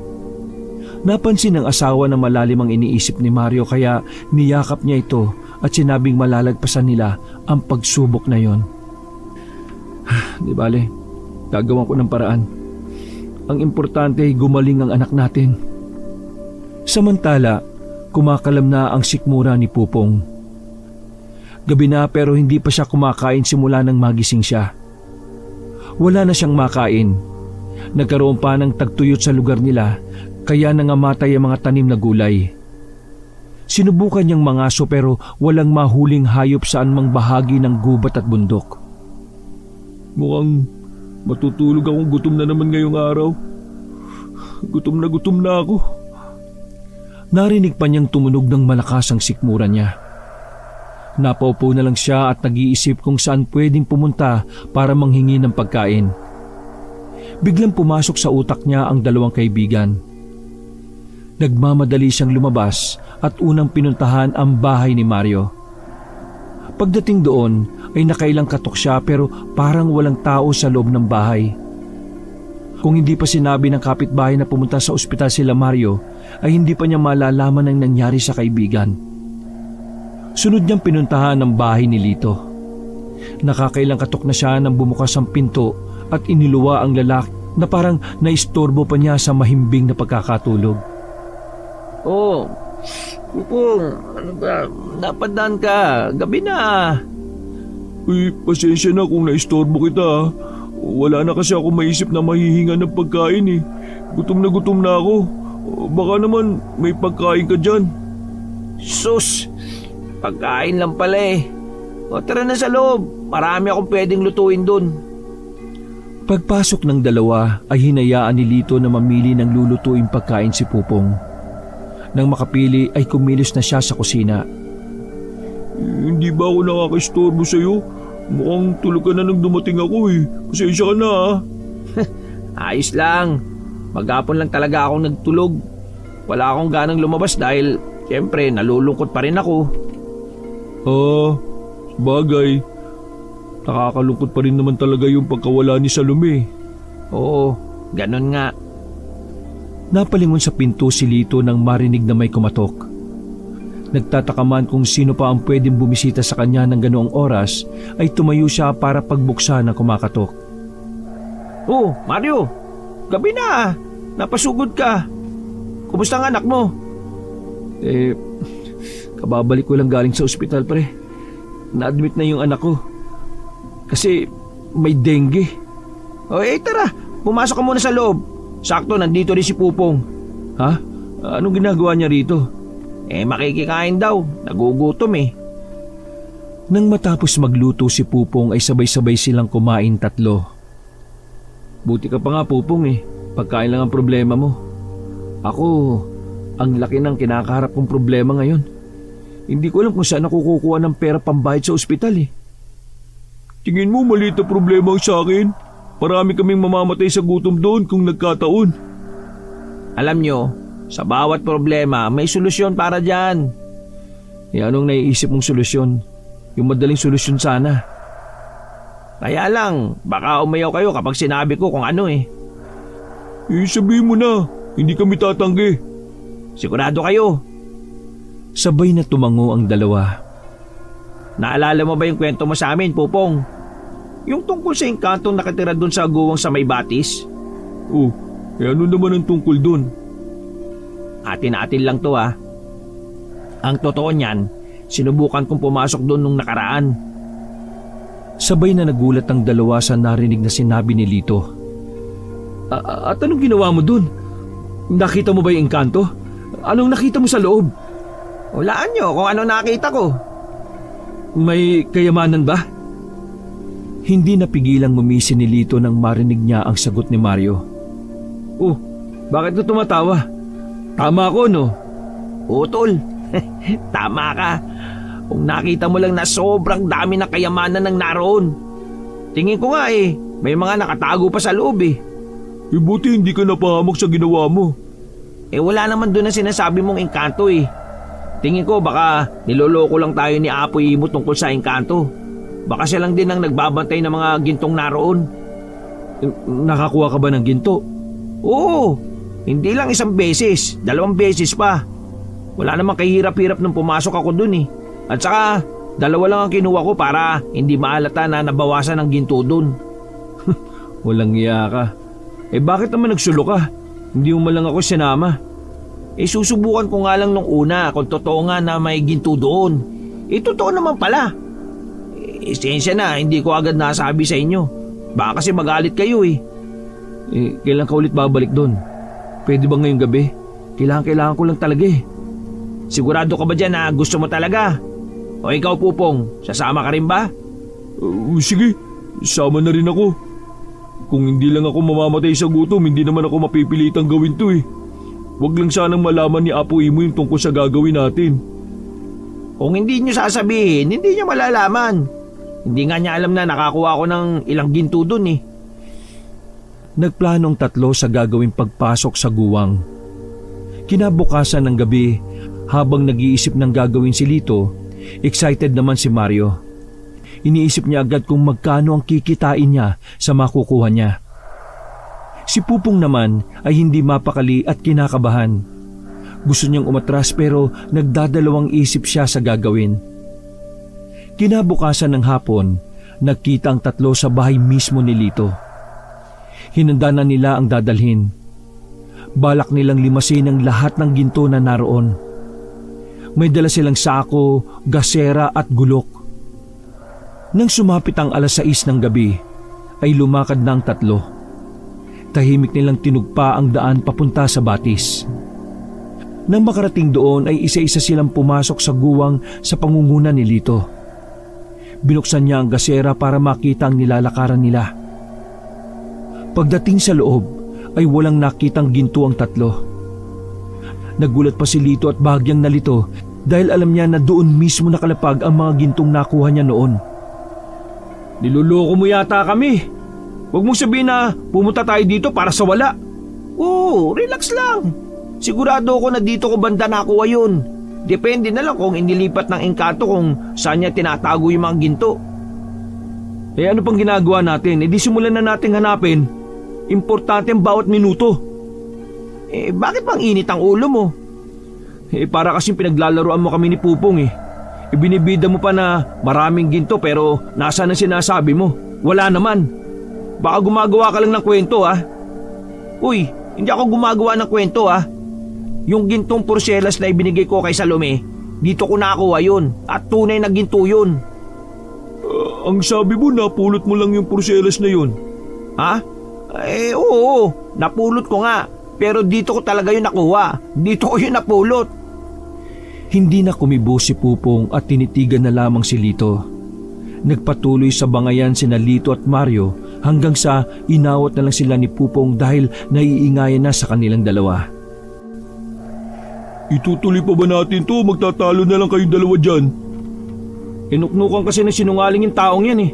Napansin ng asawa na malalim ang iniisip ni Mario kaya niyakap niya ito at sinabing malalagpasan nila ang pagsubok na yon. Di bale, gagawan ko ng paraan. Ang importante ay gumaling ang anak natin. Samantala, kumakalam na ang sikmura ni Pupong. Gabi na pero hindi pa siya kumakain simula nang magising siya. Wala na siyang makain. Nagkaroon pa ng tagtuyot sa lugar nila kaya nangamatay ang mga tanim na gulay. Sinubukan niyang mangaso pero walang mahuling hayop saan mang bahagi ng gubat at bundok. Mukhang matutulog akong gutom na naman ngayong araw. Gutom na ako. Narinig pa niyang tumunog ng malakas ang sikmura niya. Napaupo na lang siya at nag-iisip kung saan pwedeng pumunta para manghingi ng pagkain. Biglang pumasok sa utak niya ang dalawang kaibigan. Nagmamadali siyang lumabas at unang pinuntahan ang bahay ni Mario. Pagdating doon ay nakailang katok siya pero parang walang tao sa loob ng bahay. Kung hindi pa sinabi ng kapitbahay na pumunta sa ospital sila Mario, ay hindi pa niya malalaman ang nangyari sa kaibigan. Sunod niyang pinuntahan ang bahay ni Lito. Nakakailang katok na siya nang bumukas ang pinto at iniluwa ang lalaki na parang naistorbo pa niya sa mahimbing na pagkakatulog. Oh, Pupong, ano ba? Napadaan ka. Gabi na. Uy, pasensya na kung naistorbo kita ha. Wala na kasi ako maisip na mahihinga ng pagkain eh. Gutom na ako. Baka naman may pagkain ka dyan. Sus, pagkain lang pala eh. O tara na sa loob. Marami akong pwedeng lutuin dun. Pagpasok ng dalawa ay hinayaan ni Lito na mamili ng lulutuing pagkain si Pupong. Nang makapili ay kumilos na siya sa kusina. Hindi ba ako nakakaistorbo sa'yo? Mukhang tulog ka na nang dumating ako eh. Pasensya ka na ha. Ayos lang. Maghapon lang talaga akong nagtulog. Wala akong ganang lumabas dahil siyempre nalulungkot pa rin ako. Bagay. Nakakalungkot pa rin naman talaga yung pagkawala ni Salome. Oo, ganun nga. Napalingon sa pinto si Lito nang marinig na may kumatok. Nagtataka man kung sino pa ang pwedeng bumisita sa kanya ng ganoong oras ay tumayo siya para pagbuksan ng kumakatok. Oh, Mario, gabi na. Napasugod ka. Kumusta ang anak mo? Kababalik ko lang galing sa ospital pre. Na-admit na yung anak ko. Kasi may dengue. Tara, pumasok ka muna sa loob. Sakto, nandito rin si Pupong. Ha? Anong ginagawa niya rito? Makikikain daw. Nagugutom eh. Nang matapos magluto si Pupong ay sabay-sabay silang kumain tatlo. Buti ka pa nga Pupong eh. Pagkain lang ang problema mo. Ako, ang laki ng kinakaharap kong problema ngayon. Hindi ko alam kung saan ako kukuha ng pera pambayad sa ospital eh. Tingin mo maliit na problema ang sa akin? Marami kaming mamamatay sa gutom doon kung nagkataon. Alam nyo, sa bawat problema may solusyon para dyan. Anong naiisip mong solusyon? Yung madaling solusyon sana. Kaya lang, baka umayaw kayo kapag sinabi ko kung ano eh. Sabihin mo na, hindi kami tatanggi. Sigurado kayo. Sabay na tumango ang dalawa. Naalala mo ba yung kwento mo sa amin, Pupong? Yung tungkol sa engkantong nakatira doon sa guwang sa may batis? Ano naman ang tungkol doon? Atin-atin lang to ha. Ang totoo niyan, sinubukan kong pumasok doon nung nakaraan. Sabay na nagulat ang dalawa sa narinig na sinabi ni Lito. At anong ginawa mo doon? Nakita mo ba yung engkanto? Anong nakita mo sa loob? Hulaan nyo kung ano nakita ko. May kayamanan ba? Hindi napigilang ngumisi ni Lito nang marinig niya ang sagot ni Mario. Bakit ka tumatawa? Tama ako no? Oo, tol. Tama ka. Kung nakita mo lang na sobrang dami ng kayamanan ng naroon. Tingin ko nga may mga nakatago pa sa loob eh. Buti hindi ka napahamak sa ginawa mo. Wala naman doon na sinasabi mong engkanto eh. Tingin ko baka niloloko lang tayo ni Apo Imo tungkol sa engkanto. Baka siya lang din ang nagbabantay ng mga gintong naroon. Nakakuha ka ba ng ginto? Oo, hindi lang isang beses, 2 beses pa. Wala namang kahirap-hirap nung pumasok ako dun eh. At saka, 2 lang ang kinuha ko para hindi maalata na nabawasan ng ginto dun. Walang iya ka. Bakit naman nagsulo ka? Hindi mo man lang ako sinama. Susubukan ko nga lang nung una kung totoo nga na may ginto doon. Totoo naman pala. Sensya na, hindi ko agad nasabi sa inyo. Baka kasi magalit kayo eh. Kailan ka ulit babalik doon? Pwede ba ngayong gabi? Kailangan ko lang talaga eh. Sigurado ka ba dyan na gusto mo talaga? O ikaw, Pupong, sasama ka rin ba? Sige, sama na rin ako. Kung hindi lang ako mamamatay sa gutom, hindi naman ako mapipilitang gawin to eh. Huwag lang sanang malaman ni Apo Imo yung tungkol sa gagawin natin. Kung hindi nyo sasabihin, hindi nyo malalaman. Hindi nga niya alam na nakakuha ko ng ilang ginto dun eh. Nagplanong tatlo sa gagawing pagpasok sa guwang. Kinabukasan ng gabi, habang nag-iisip ng gagawin si Lito, excited naman si Mario. Iniisip niya agad kung magkano ang kikitain niya sa makukuha niya. Si Pupong naman ay hindi mapakali at kinakabahan. Gusto niyang umatras pero nagdadalawang isip siya sa gagawin. Kinabukasan ng hapon, nagkita ang tatlo sa bahay mismo ni Lito. Hinanda na nila ang dadalhin. Balak nilang limasin ang lahat ng ginto na naroon. May dala silang sako, gasera at gulok. Nang sumapit ang 6:00 ng gabi, ay lumakad na ang tatlo. Tahimik nilang tinugpa ang daan papunta sa batis. Nang makarating doon ay isa-isa silang pumasok sa guwang sa pangunguna ni Lito. Binuksan niya ang gasera para makita ang nilalakaran nila. Pagdating sa loob ay walang nakitang ginto ang tatlo. Nagulat pa si Lito at bahagyang nalito dahil alam niya na doon mismo nakalapag ang mga gintong nakuha niya noon. Niloloko mo yata kami. Huwag mong sabihin na pumunta tayo dito para sa wala. Oo, relax lang. Sigurado ako na dito ko banda nakuha yun. Depende na lang kung inilipat ng engkanto kung saan niya tinatago yung mga ginto. Ano pang ginagawa natin? Di simulan na natin hanapin. Importante ang bawat minuto. Bakit bang init ang ulo mo? Para kasing pinaglalaroan mo kami ni Pupong eh. Ibinibida mo pa na maraming ginto pero nasaan ang sinasabi mo? Wala naman. Baka gumagawa ka lang ng kwento ah. Uy, hindi ako gumagawa ng kwento ah. Yung gintong porselas na ibinigay ko kay Salome, dito ko nakuha yun at tunay na ginto yun. Ang sabi mo, napulot mo lang yung porselas na yun. Ha? Oo, napulot ko nga. Pero dito ko talaga yun nakuha. Dito ko yun napulot. Hindi na kumibo si Pupong at tinitigan na lamang si Lito. Nagpatuloy sa bangayan sina Lito at Mario hanggang sa inawat na lang sila ni Pupong dahil naiingayan na sa kanilang dalawa. Itutuloy pa ba natin to? Magtatalo na lang kayong dalawa dyan. Inuknukan kasi ng sinungaling yung taong yan eh.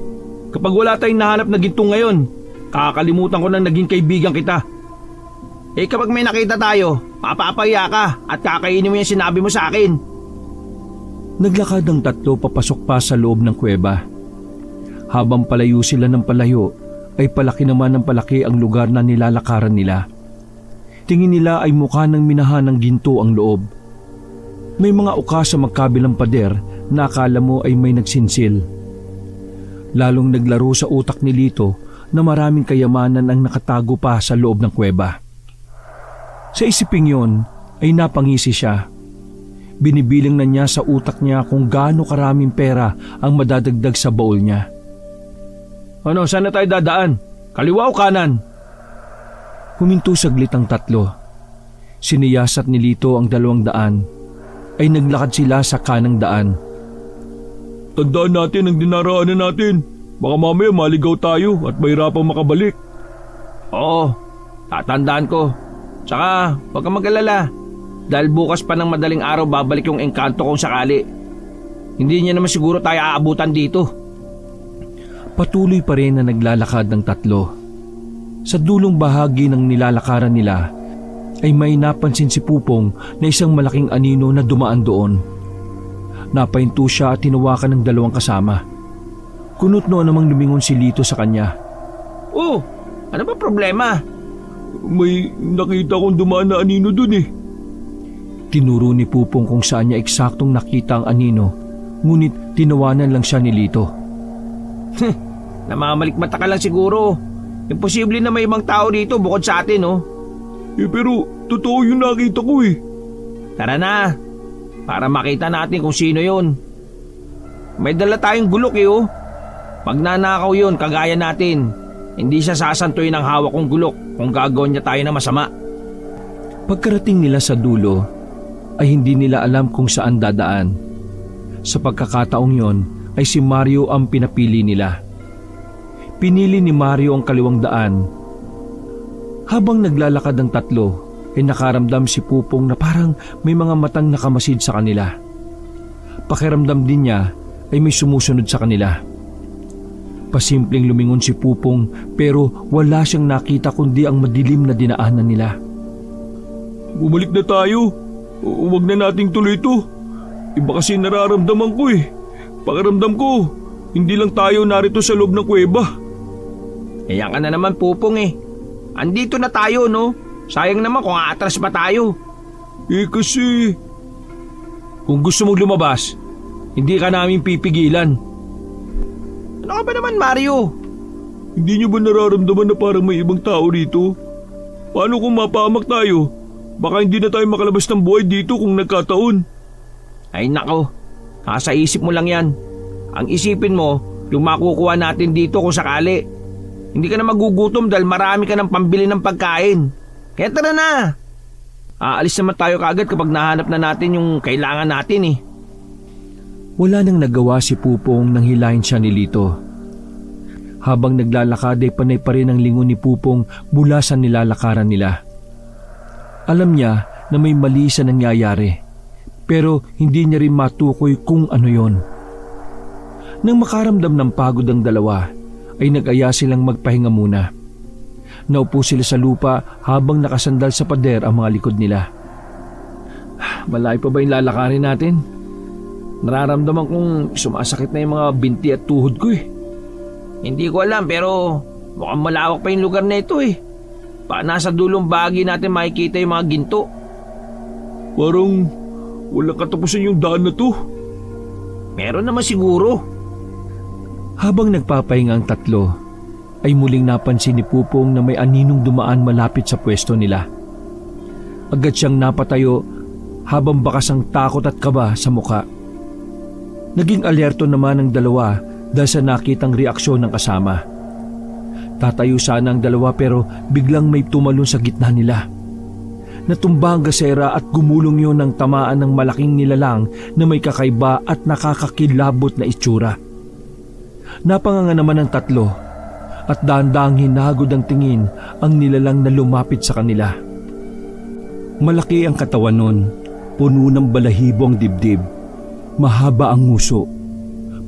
Kapag wala tayong nahanap na gintong ngayon, kakalimutan ko na naging kaibigan kita. Kapag may nakita tayo, papapaya ka at kakainin mo yung sinabi mo sa akin. Naglakad ang tatlo papasok pa sa loob ng kuweba. Habang palayo sila ng palayo, ay palaki naman ng palaki ang lugar na nilalakaran nila. Tingin nila ay mukha ng minahan ng ginto ang loob. May mga uka sa magkabilang pader na akala mo ay may nagsinsil. Lalong naglaro sa utak ni Lito na maraming kayamanan ang nakatago pa sa loob ng kuweba. Sa isiping yon ay napangisi siya. Binibilang na niya sa utak niya kung gaano karaming pera ang madadagdag sa baul niya. Ano, saan na tayo dadaan? Kaliwa o kanan? Huminto saglit ang tatlo. Siniyasat ni Lito ang 200 ay naglakad sila sa kanang daan. Tandaan natin ang dinaraanan natin. Baka mamaya maligaw tayo at mahirapang makabalik. Oo, tatandaan ko. Tsaka, huwag kang mag-alala. Dahil bukas pa ng madaling araw babalik yung engkanto kung sakali. Hindi niya naman siguro tayo aabutan dito. Patuloy pa rin na naglalakad ng tatlo. Sa dulong bahagi ng nilalakaran nila ay may napansin si Pupong na isang malaking anino na dumaan doon. Napahinto siya at tinawakan ng 2 kasama. Kunot-no namang lumingon si Lito sa kanya. Oh, ano ba problema? May nakita kong dumaan na anino dun eh. Tinuro ni Pupong kung saan niya eksaktong nakita ang anino, ngunit tinawanan lang siya ni Lito. Namamalikmata ka lang siguro. Imposible na may ibang tao dito bukod sa atin, oh. Pero totoo yung nakita ko eh. Tara na, para makita natin kung sino yun. May dala tayong gulok oh. Pag nanakaw yun, kagaya natin, hindi siya sasantuin ng hawak kong gulok kung gagawin niya tayo na masama. Pagkarating nila sa dulo, ay hindi nila alam kung saan dadaan. Sa pagkakataong yon ay si Mario ang pinapili nila. Pinili ni Mario ang kaliwang daan. Habang naglalakad ang tatlo, ay nakaramdam si Pupong na parang may mga matang nakamasid sa kanila. Pakiramdam din niya ay may sumusunod sa kanila. Pasimpleng lumingon si Pupong pero wala siyang nakita kundi ang madilim na dinaanan nila. Bumalik na tayo. Huwag na nating tuloy ito. Iba kasi nararamdaman ko eh. Pakiramdam ko, hindi lang tayo narito sa loob ng kuweba. Ayan ka na naman, Pupong eh. Andito na tayo, no? Sayang naman kung aatras pa tayo. Kasi... Kung gusto mong lumabas, hindi ka namin pipigilan. Ano ka ba naman, Mario? Hindi niyo ba nararamdaman na parang may ibang tao rito? Paano kung mapahamak tayo? Baka hindi na tayo makalabas ng buhay dito kung nagkataon. Ay nako, nasa isip mo lang yan. Ang isipin mo, yung makukuha natin dito kung sakali. Hindi ka na magugutom dahil marami ka ng pambili ng pagkain. Kaya tara na. Aalis naman tayo kaagad kapag nahanap na natin yung kailangan natin eh. Wala nang nagawa si Pupong nang hilahin siya ni Lito. Habang naglalakad ay panay pa rin ang lingon ni Pupong mula sa nilalakaran nila. Alam niya na may mali sa nangyayari, pero hindi niya rin matukoy kung ano yon. Nang makaramdam ng pagod ang dalawa, ay nag-aya silang magpahinga muna. Naupo sila sa lupa habang nakasandal sa pader ang mga likod nila. Malayo pa ba yung lalakarin natin? Nararamdaman kong sumasakit na yung mga binti at tuhod ko eh. Hindi ko alam pero mukhang malawak pa yung lugar na ito eh. Baka nasa dulong bahagi natin makikita yung mga ginto. Parang walang katapusan yung daan na to. Meron naman siguro. Habang nagpapahinga ang tatlo, ay muling napansin ni Pupong na may aninong dumaan malapit sa pwesto nila. Agad siyang napatayo habang bakas ang takot at kaba sa muka. Naging alerto naman ang dalawa dahil sa nakitang reaksyon ng kasama. Tatayo sana ang dalawa pero biglang may tumalon sa gitna nila. Natumba ang gasera at gumulong yon ng tamaan ng malaking nilalang na may kakaiba at nakakakilabot na itsura. Napanganga naman ang tatlo at dahan-dahang hinagod ang tingin ang nilalang na lumapit sa kanila. Malaki ang katawan nun, puno ng balahibo ang dibdib, mahaba ang nguso,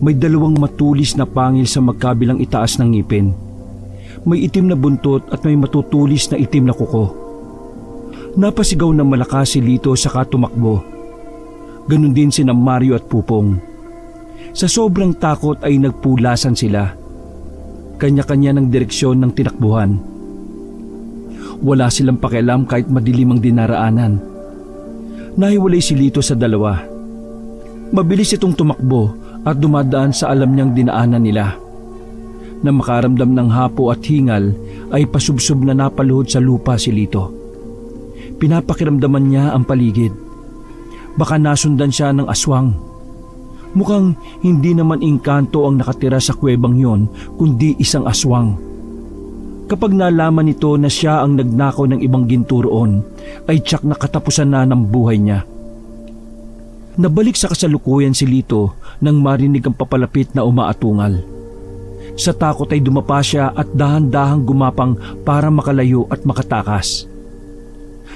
may dalawang matulis na pangil sa magkabilang itaas ng ngipin. May itim na buntot at may matutulis na itim na kuko. Napasigaw ng malakas si Lito saka tumakbo. Ganon din sina Mario at Pupong. Sa sobrang takot ay nagpulasan sila. Kanya-kanya ng direksyon ng tinakbuhan. Wala silang pakialam kahit madilim ang dinaraanan. Nahiwalay si Lito sa dalawa. Mabilis itong tumakbo at dumadaan sa alam niyang dinaanan nila. Na makaramdam ng hapo at hingal ay pasubsob na napaluhod sa lupa si Lito. Pinapakiramdaman niya ang paligid. Baka nasundan siya ng aswang. Mukhang hindi naman engkanto ang nakatira sa kuwebang yon kundi isang aswang. Kapag nalaman nito na siya ang nagnakaw ng ibang ginto roon, ay tiyak na katapusan na ng buhay niya. Nabalik sa kasalukuyan si Lito nang marinig ang papalapit na umaatungal. Sa takot ay dumapa siya at dahan-dahang gumapang para makalayo at makatakas.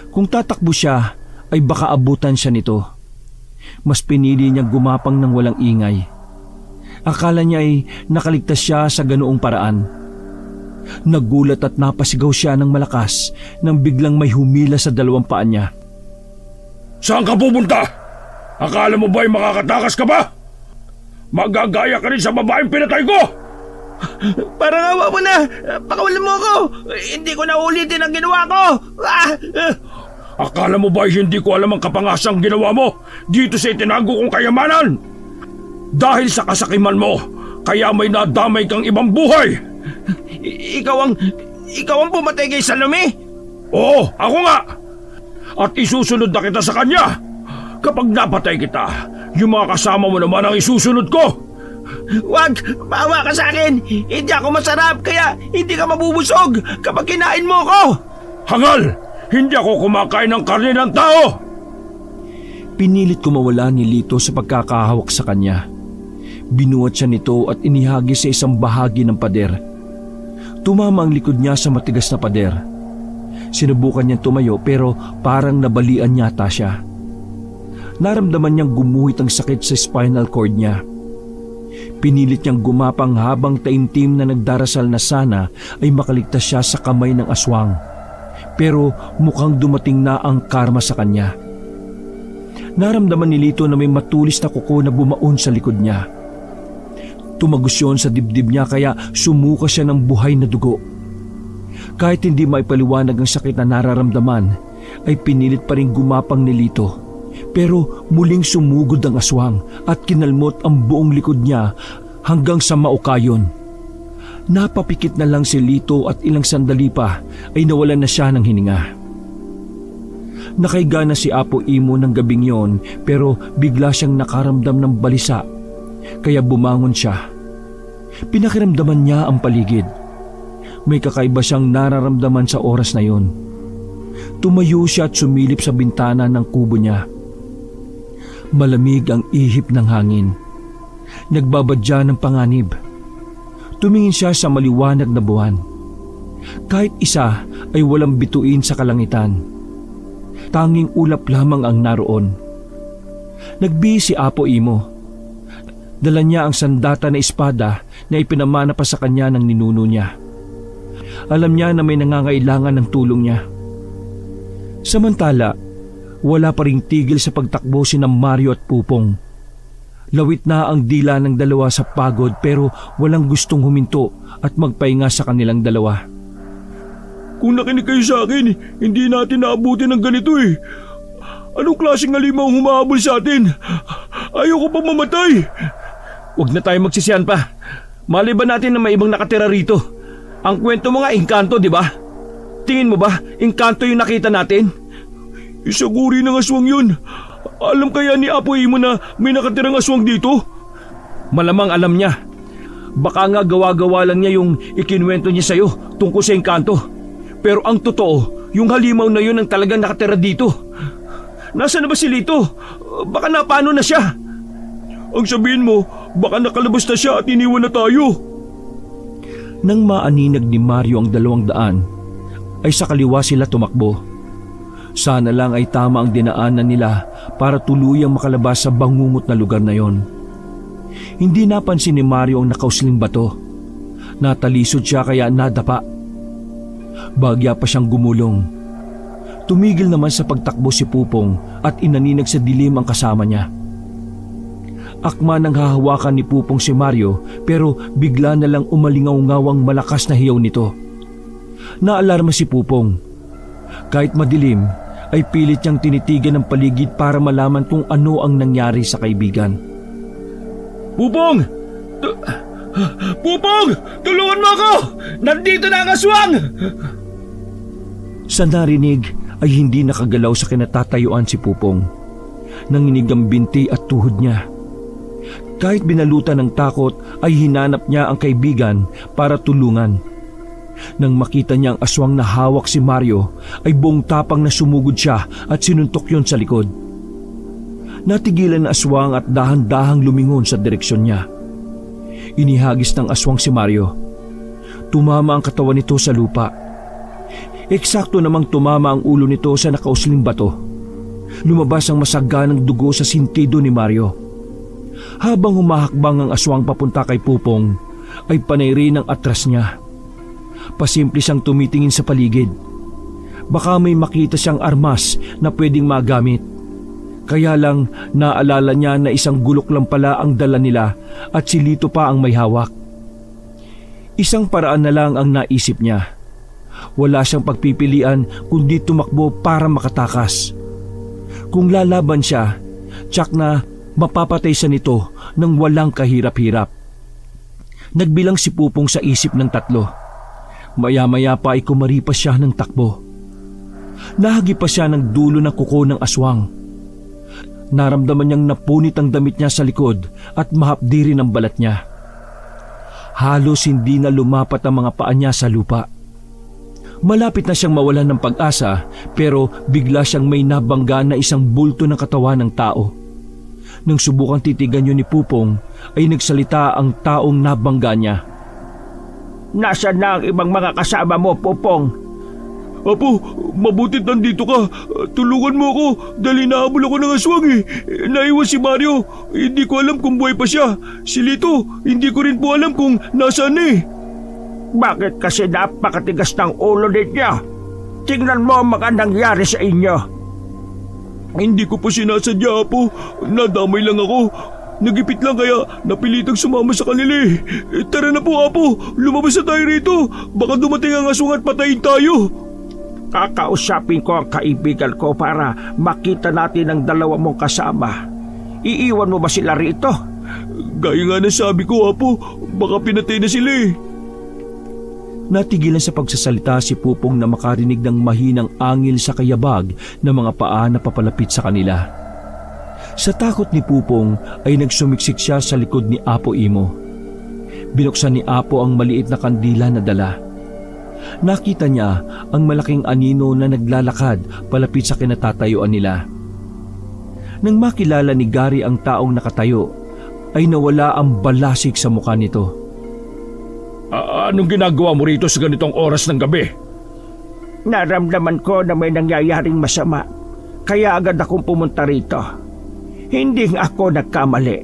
Kung tatakbo siya, ay baka abutan siya nito. Mas pinili niyang gumapang ng walang ingay. Akala niya ay nakaligtas siya sa ganoong paraan. Nagulat at napasigaw siya ng malakas nang biglang may humila sa dalawang paa niya. Saan ka pupunta? Akala mo ba'y makakatakas ka ba? Magagaya ka rin sa babaeng pinatay ko! Parang awa mo na! Pakawalan mo ako! Hindi ko na ulitin ang ginawa ko! Akala mo ba hindi ko alam ang kapangasang ginawa mo dito sa itinago kong kayamanan? Dahil sa kasakiman mo, kaya may nadamay kang ibang buhay! Ikaw ang ikaw ang pumatay kay Salome? Oo, ako nga! At isusunod na kita sa kanya! Kapag napatay kita, yung mga kasama mo naman ang isusunod ko! Wag! Bawa ka sa akin! Hindi ako masarap kaya hindi ka mabubusog kapag kinain mo ko! Hangal! Hindi ako kumakain ng karne ng tao! Pinilit ko mawala ni Lito sa pagkakahawak sa kanya. Binuhat siya nito at inihagis sa isang bahagi ng pader. Tumama ang likod niya sa matigas na pader. Sinubukan niyang tumayo pero parang nabalian yata siya. Naramdaman niyang gumuhit ang sakit sa spinal cord niya. Pinilit niyang gumapang habang taimtim na nagdarasal na sana ay makaligtas siya sa kamay ng aswang. Pero mukhang dumating na ang karma sa kanya. Naramdaman ni Lito na may matulis na kuko na bumaon sa likod niya. Tumagos yun sa dibdib niya kaya sumuka siya ng buhay na dugo. Kahit hindi maipaliwanag ang sakit na nararamdaman, ay pinilit pa rin gumapang ni Lito. Pero muling sumugod ang aswang at kinalmot ang buong likod niya hanggang sa maukayon. Napapikit na lang si Lito at ilang sandali pa ay nawalan na siya ng hininga. Nakaiga na si Apo Imo ng gabing yon pero bigla siyang nakaramdam ng balisa kaya bumangon siya. Pinakiramdaman niya ang paligid. May kakaiba siyang nararamdaman sa oras na yon. Tumayo siya at sumilip sa bintana ng kubo niya. Malamig ang ihip ng hangin. Nagbabadya ng panganib. Tumingin siya sa maliwanag na buwan. Kahit isa ay walang bituin sa kalangitan. Tanging ulap lamang ang naroon. Nagbihis si Apo Imo. Dala niya ang sandata na espada na ipinamana pa sa kanya ng ninuno niya. Alam niya na may nangangailangan ng tulong niya. Samantala, wala pa ring tigil sa pagtakbo sina Mario at Pupong. Lawit na ang dila ng dalawa sa pagod pero walang gustong huminto at magpahinga sa kanilang dalawa. Kung nakinig kayo sa akin, hindi natin naabutin ng ganito eh. Anong klaseng halimaw ang humahabol sa atin? Ayoko pa mamatay. Huwag na tayo magsisiyan pa. Malay ba natin na may ibang nakatira rito? Ang kwento mo nga, engkanto, di ba? Tingin mo ba, engkanto yung nakita natin? Isang uri ng aswang yun. Alam kaya ni Apo Imo na may nakatirang aswang dito? Malamang alam niya. Baka nga gawa-gawa lang niya yung ikinwento niya sa'yo tungkol sa engkanto. Pero ang totoo, yung halimaw na yun ang talagang nakatira dito. Nasaan na ba si Lito? Baka napano na siya. Ang sabihin mo, baka nakalabas na siya at iniwan na tayo. Nang maaninag ni Mario ang 200, ay sa kaliwa sila tumakbo. Sana lang ay tama ang dinaanan nila para tuluyang makalabas sa bangungot na lugar na yon. Hindi napansin ni Mario ang nakausling bato. Natalisod siya kaya nadapa. Bagya pa siyang gumulong. Tumigil naman sa pagtakbo si Pupong at inaninag sa dilim ang kasama niya. Akma nang hahawakan ni Pupong si Mario pero bigla na lang umalingaw-ngawang malakas na hiyaw nito. Naalarma si Pupong. Kahit madilim ay pilit niyang tinitigan ang paligid para malaman kung ano ang nangyari sa kaibigan. Pupong! Pupong! Tulungan mo ako! Nandito na ang aswang! Sa narinig ay hindi nakagalaw sa kinatatayuan si Pupong. Nanginig ang binti at tuhod niya. Kahit binalutan ng takot ay hinanap niya ang kaibigan para tulungan. Nang makita niya ang aswang na hawak si Mario ay buong tapang na sumugod siya at sinuntok yon sa likod. Natigilan ang aswang at dahan-dahang lumingon sa direksyon niya. Inihagis ng aswang si Mario. Tumama ang katawan nito sa lupa. Eksakto namang tumama ang ulo nito sa nakausling bato. Lumabas ang masaganang dugo sa sintido ni Mario. Habang humahakbang ang aswang papunta kay Pupong, ay panay rin ang atras niya. Pasimple siyang tumitingin sa paligid. Baka may makita siyang armas na pwedeng magamit. Kaya lang naalala niya na isang gulok lang pala ang dala nila at si Lito pa ang may hawak. Isang paraan na lang ang naisip niya. Wala siyang pagpipilian kundi tumakbo para makatakas. Kung lalaban siya, tsak na mapapatay siya nito ng walang kahirap-hirap. Nagbilang si Pupong sa isip ng 3. Maya-maya pa ay kumaripas siya ng takbo. Nahagi pa siya ng dulo ng kuko ng aswang. Naramdaman niyang napunit ang damit niya sa likod at mahapdi rin ang balat niya. Halos hindi na lumapat ang mga paa niya sa lupa. Malapit na siyang mawalan ng pag-asa pero bigla siyang may nabangga na isang bulto ng katawan ng tao. Nang subukang titigan yun ni Pupong ay nagsalita ang taong nabangga niya. Nasaan na ang ibang mga kasama mo, Pupong? Apo, mabutit nandito ka. Tulungan mo ako dahil inahabol ako ng aswang eh. Naiwan si Mario. Hindi ko alam kung buhay pa siya. Si Lito, hindi ko rin po alam kung nasaan eh. Bakit kasi napakatigas ng ulo ninyo? Tingnan mo ang mga nangyari sa inyo. Hindi ko po sinasadya, Apo. Nadamay lang ako. Nagipit lang kaya napilitang sumama sa kanila eh. Tara na po, Apo. Lumabas na tayo rito. Baka dumating ang aswang at patayin tayo. Kakausapin ko ang kaibigan ko para makita natin ang dalawa mong kasama. Iiwan mo ba sila rito? Gaya nga na sabi ko, Apo. Baka pinatay na sila eh. Natigilan sa pagsasalita si Pupong na makarinig ng mahinang angil sa kayabag ng mga paa na papalapit sa kanila. Sa takot ni Pupong ay nagsumiksik siya sa likod ni Apo Imo. Binuksan ni Apo ang maliit na kandila na dala. Nakita niya ang malaking anino na naglalakad palapit sa kinatatayuan nila. Nang makilala ni Gary ang taong nakatayo, ay nawala ang balasik sa mukha nito. Anong ginagawa mo rito sa ganitong oras ng gabi? Naramdaman ko na may nangyayaring masama, kaya agad akong pumunta rito. Hindi ako nagkamali.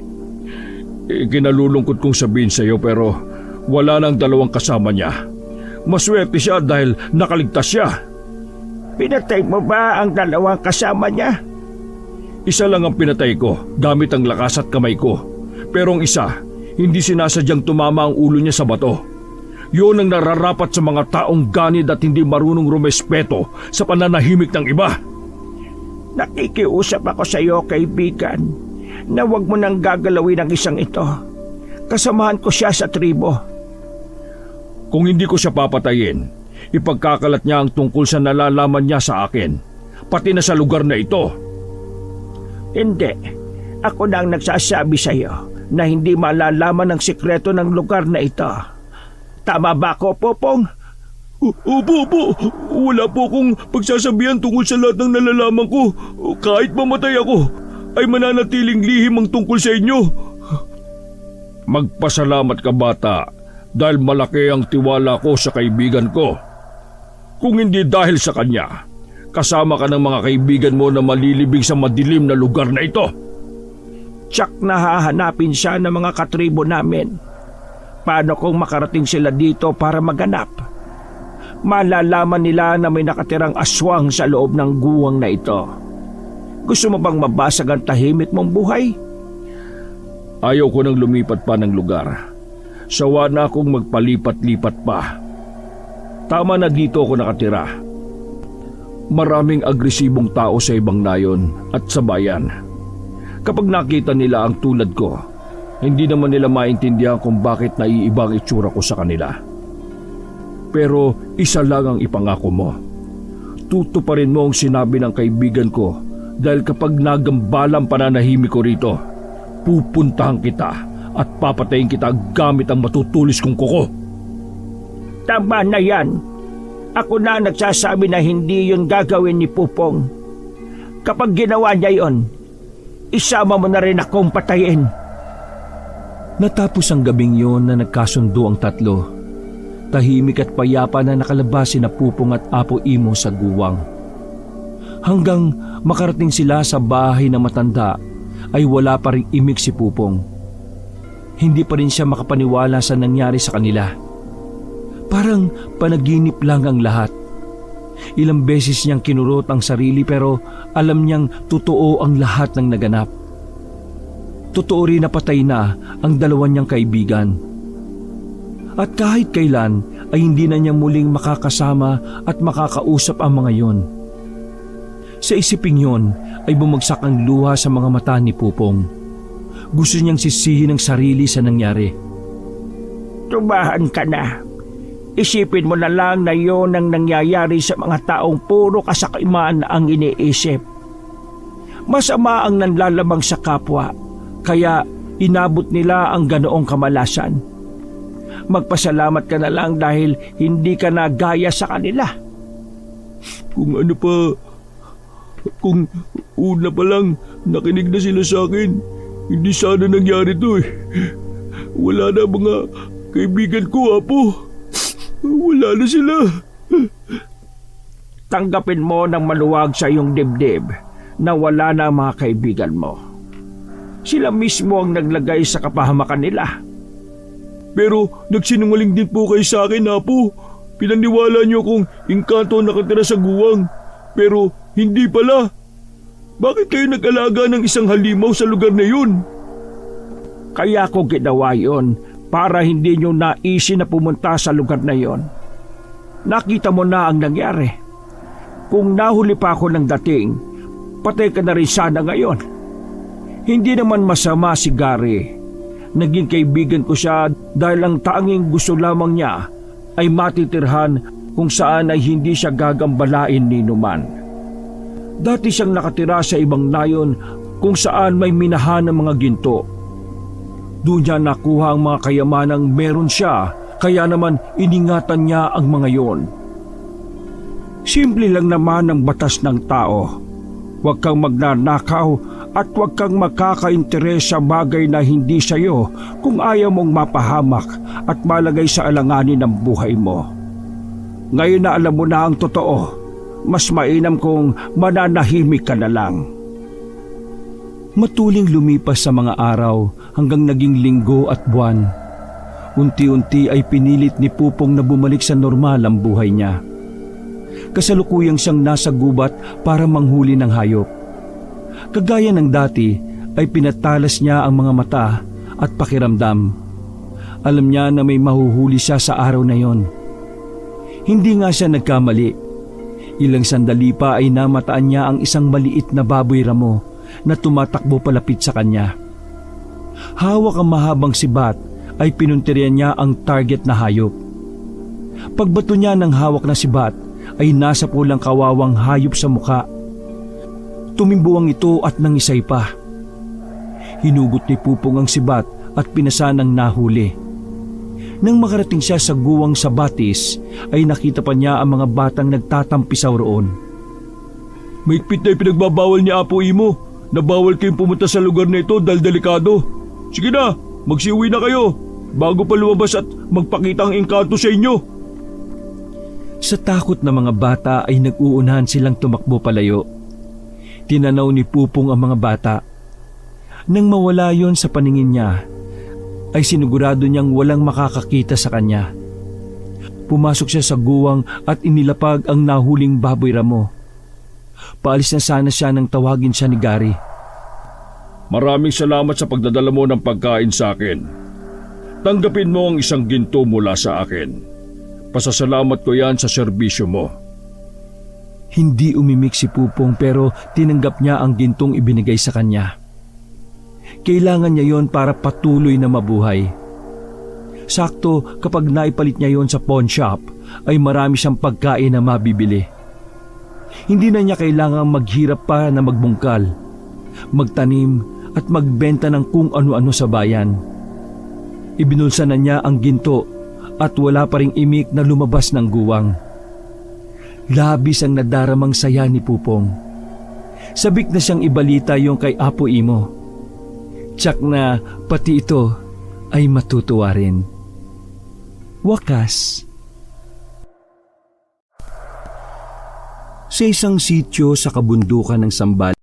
Kinalulungkot kong sabihin sa iyo pero wala nang dalawang kasama niya. Maswerte siya dahil nakaligtas siya. Pinatay mo ba ang dalawang kasama niya? Isa lang ang pinatay ko gamit ang lakas at kamay ko. Pero ang isa, hindi sinasadyang tumama ang ulo niya sa bato. Yun ang nararapat sa mga taong ganid at hindi marunong rumespeto sa pananahimik ng iba. Nakikiusap ako sa iyo, kaibigan, na huwag mo nang gagalawin ang isang ito. Kasamahan ko siya sa tribo. Kung hindi ko siya papatayin, ipagkakalat niya ang tungkol sa nalalaman niya sa akin, pati na sa lugar na ito. Hindi. Ako na ang nagsasabi sa iyo na hindi malalaman ang sikreto ng lugar na ito. Tama ba ako, Popong? Opo. Wala po akong pagsasabihan tungkol sa lahat ng nalalaman ko. Kahit mamatay ako, ay mananatiling lihim ang tungkol sa inyo. Magpasalamat ka, bata, dahil malaki ang tiwala ko sa kaibigan ko. Kung hindi dahil sa kanya, kasama ka ng mga kaibigan mo na malilibing sa madilim na lugar na ito. Tsak na hahanapin siya ng mga katribo namin. Paano kung makarating sila dito para maganap? Malalaman nila na may nakatirang aswang sa loob ng guwang na ito. Gusto mo bang mabasag ang tahimik mong buhay? Ayaw ko nang lumipat pa ng lugar. Sawa na akong magpalipat-lipat pa. Tama na dito ako nakatira. Maraming agresibong tao sa ibang nayon at sa bayan. Kapag nakita nila ang tulad ko, hindi naman nila maintindihan kung bakit naiibang itsura ko sa kanila. Pero isa lang ang ipangako mo. Tutuparin mo ang sinabi ng kaibigan ko dahil kapag nagambalang pananahimik ko rito, pupuntahan kita at papatayin kita gamit ang matutulis kong kuko. Tama na yan. Ako na nagsasabi na hindi yun gagawin ni Pupong. Kapag ginawa niya yon, isama mo na rin akong patayin. Natapos ang gabing yon na nagkasundo ang tatlo. Tahimik at payapa na nakalabas sina Pupong at Apo Imo sa guwang. Hanggang makarating sila sa bahay na matanda ay wala pa ring imik si Pupong. Hindi pa rin siya makapaniwala sa nangyari sa kanila. Parang panaginip lang ang lahat. Ilang beses niyang kinurot ang sarili pero alam niyang totoo ang lahat ng naganap. Totoo rin na patay na ang dalawa niyang kaibigan. At kahit kailan ay hindi na niya muling makakasama at makakausap ang mga yon. Sa isiping yon ay bumagsak ang luha sa mga mata ni Pupong. Gusto niyang sisihin ang sarili sa nangyari. Tumahan ka na. Isipin mo na lang na yon ang nangyayari sa mga taong puro kasakiman ang iniisip. Masama ang nanlalamang sa kapwa, kaya inabot nila ang ganoong kamalasan. Magpasalamat ka na lang dahil hindi ka na gaya sa kanila. Kung ano pa, kung una pa lang nakinig na sila sa akin, hindi sana nangyari to eh. Wala na mga kaibigan ko, Apo. Wala na sila. Tanggapin mo ng maluwag sa iyong dibdib na wala na ang mga kaibigan mo. Sila mismo ang naglagay sa kapahamakan nila. Pero nagsinungaling din po kayo sa akin, Apo. Pinaniwala niyo kung engkanto nakatira sa guwang. Pero hindi pala. Bakit kayo nag-alaga ng isang halimaw sa lugar na yun? Kaya ko ginawa yon para hindi nyo naisin na pumunta sa lugar na yon. Nakita mo na ang nangyari. Kung nahuli pa ako ng dating, patay ka na rin sana ngayon. Hindi naman masama si Gary. Naging kaibigan ko siya dahil ang tanging gusto lamang niya ay matitirhan kung saan ay hindi siya gagambalain ni Numan. Dati siyang nakatira sa ibang nayon kung saan may minahan ng mga ginto. Doon niya nakuha ang mga kayamanang meron siya, kaya naman iningatan niya ang mga yon. Simple lang naman ang batas ng tao. Huwag kang magnanakaw at huwag kang makakainteres sa bagay na hindi sa iyo kung ayaw mong mapahamak at malagay sa alanganin ng buhay mo. Ngayon na alam mo na ang totoo, mas mainam kung mananahimik ka na lang. Matuling lumipas sa mga araw hanggang naging linggo at buwan. Unti-unti ay pinilit ni Pupong na bumalik sa normal ang buhay niya. Kasalukuyang siyang nasa gubat para manghuli ng hayop. Kagaya ng dati ay pinatalas niya ang mga mata at pakiramdam. Alam niya na may mahuhuli siya sa araw na yon. Hindi nga siya nagkamali. Ilang sandali pa ay namataan niya ang isang maliit na baboy ramo na tumatakbo palapit sa kanya. Hawak ang mahabang sibat ay pinuntiryan niya ang target na hayop. Pagbato niya ng hawak na sibat ay nasa pulang kawawang hayop sa muka. Tumimbuang ito at nangisay pa. Hinugot ni Pupong ang sibat at pinasa ng nahuli. Nang makarating siya sa guwang sa batis ay nakita pa niya ang mga batang nagtatampisaw roon. Mahigpit na ipinagbabawal ni Apo Imo na bawal kayong pumunta sa lugar na ito dahil delikado. Sige na, magsiuwi na kayo bago pa lumabas at magpakita ang engkanto sa inyo. Sa takot na mga bata ay nag-uunahan silang tumakbo palayo. Tinanaw ni Pupong ang mga bata. Nang mawala yon sa paningin niya, ay sinigurado niyang walang makakakita sa kanya. Pumasok siya sa guwang at inilapag ang nahuling baboy ramo. Paalis na sana siya nang tawagin siya ni Gary. Maraming salamat sa pagdadala mo ng pagkain sa akin. Tanggapin mo ang isang ginto mula sa akin. Pasasalamat ko yan sa serbisyo mo. Hindi umimik si Pupong pero tinanggap niya ang gintong ibinigay sa kanya. Kailangan niya yon para patuloy na mabuhay. Sakto kapag naipalit niya yon sa pawn shop ay marami siyang pagkain na mabibili. Hindi na niya kailangang maghirap pa na magbungkal, magtanim at magbenta ng kung ano-ano sa bayan. Ibinulsa na niya ang ginto at wala pa ring imik na lumabas ng guwang. Labis ang nadaramang saya ni Pupong. Sabik na siyang ibalita yung kay Apo Imo. Tiyak na pati ito ay matutuwa rin. Wakas. Sa isang sityo sa kabundukan ng Sambales,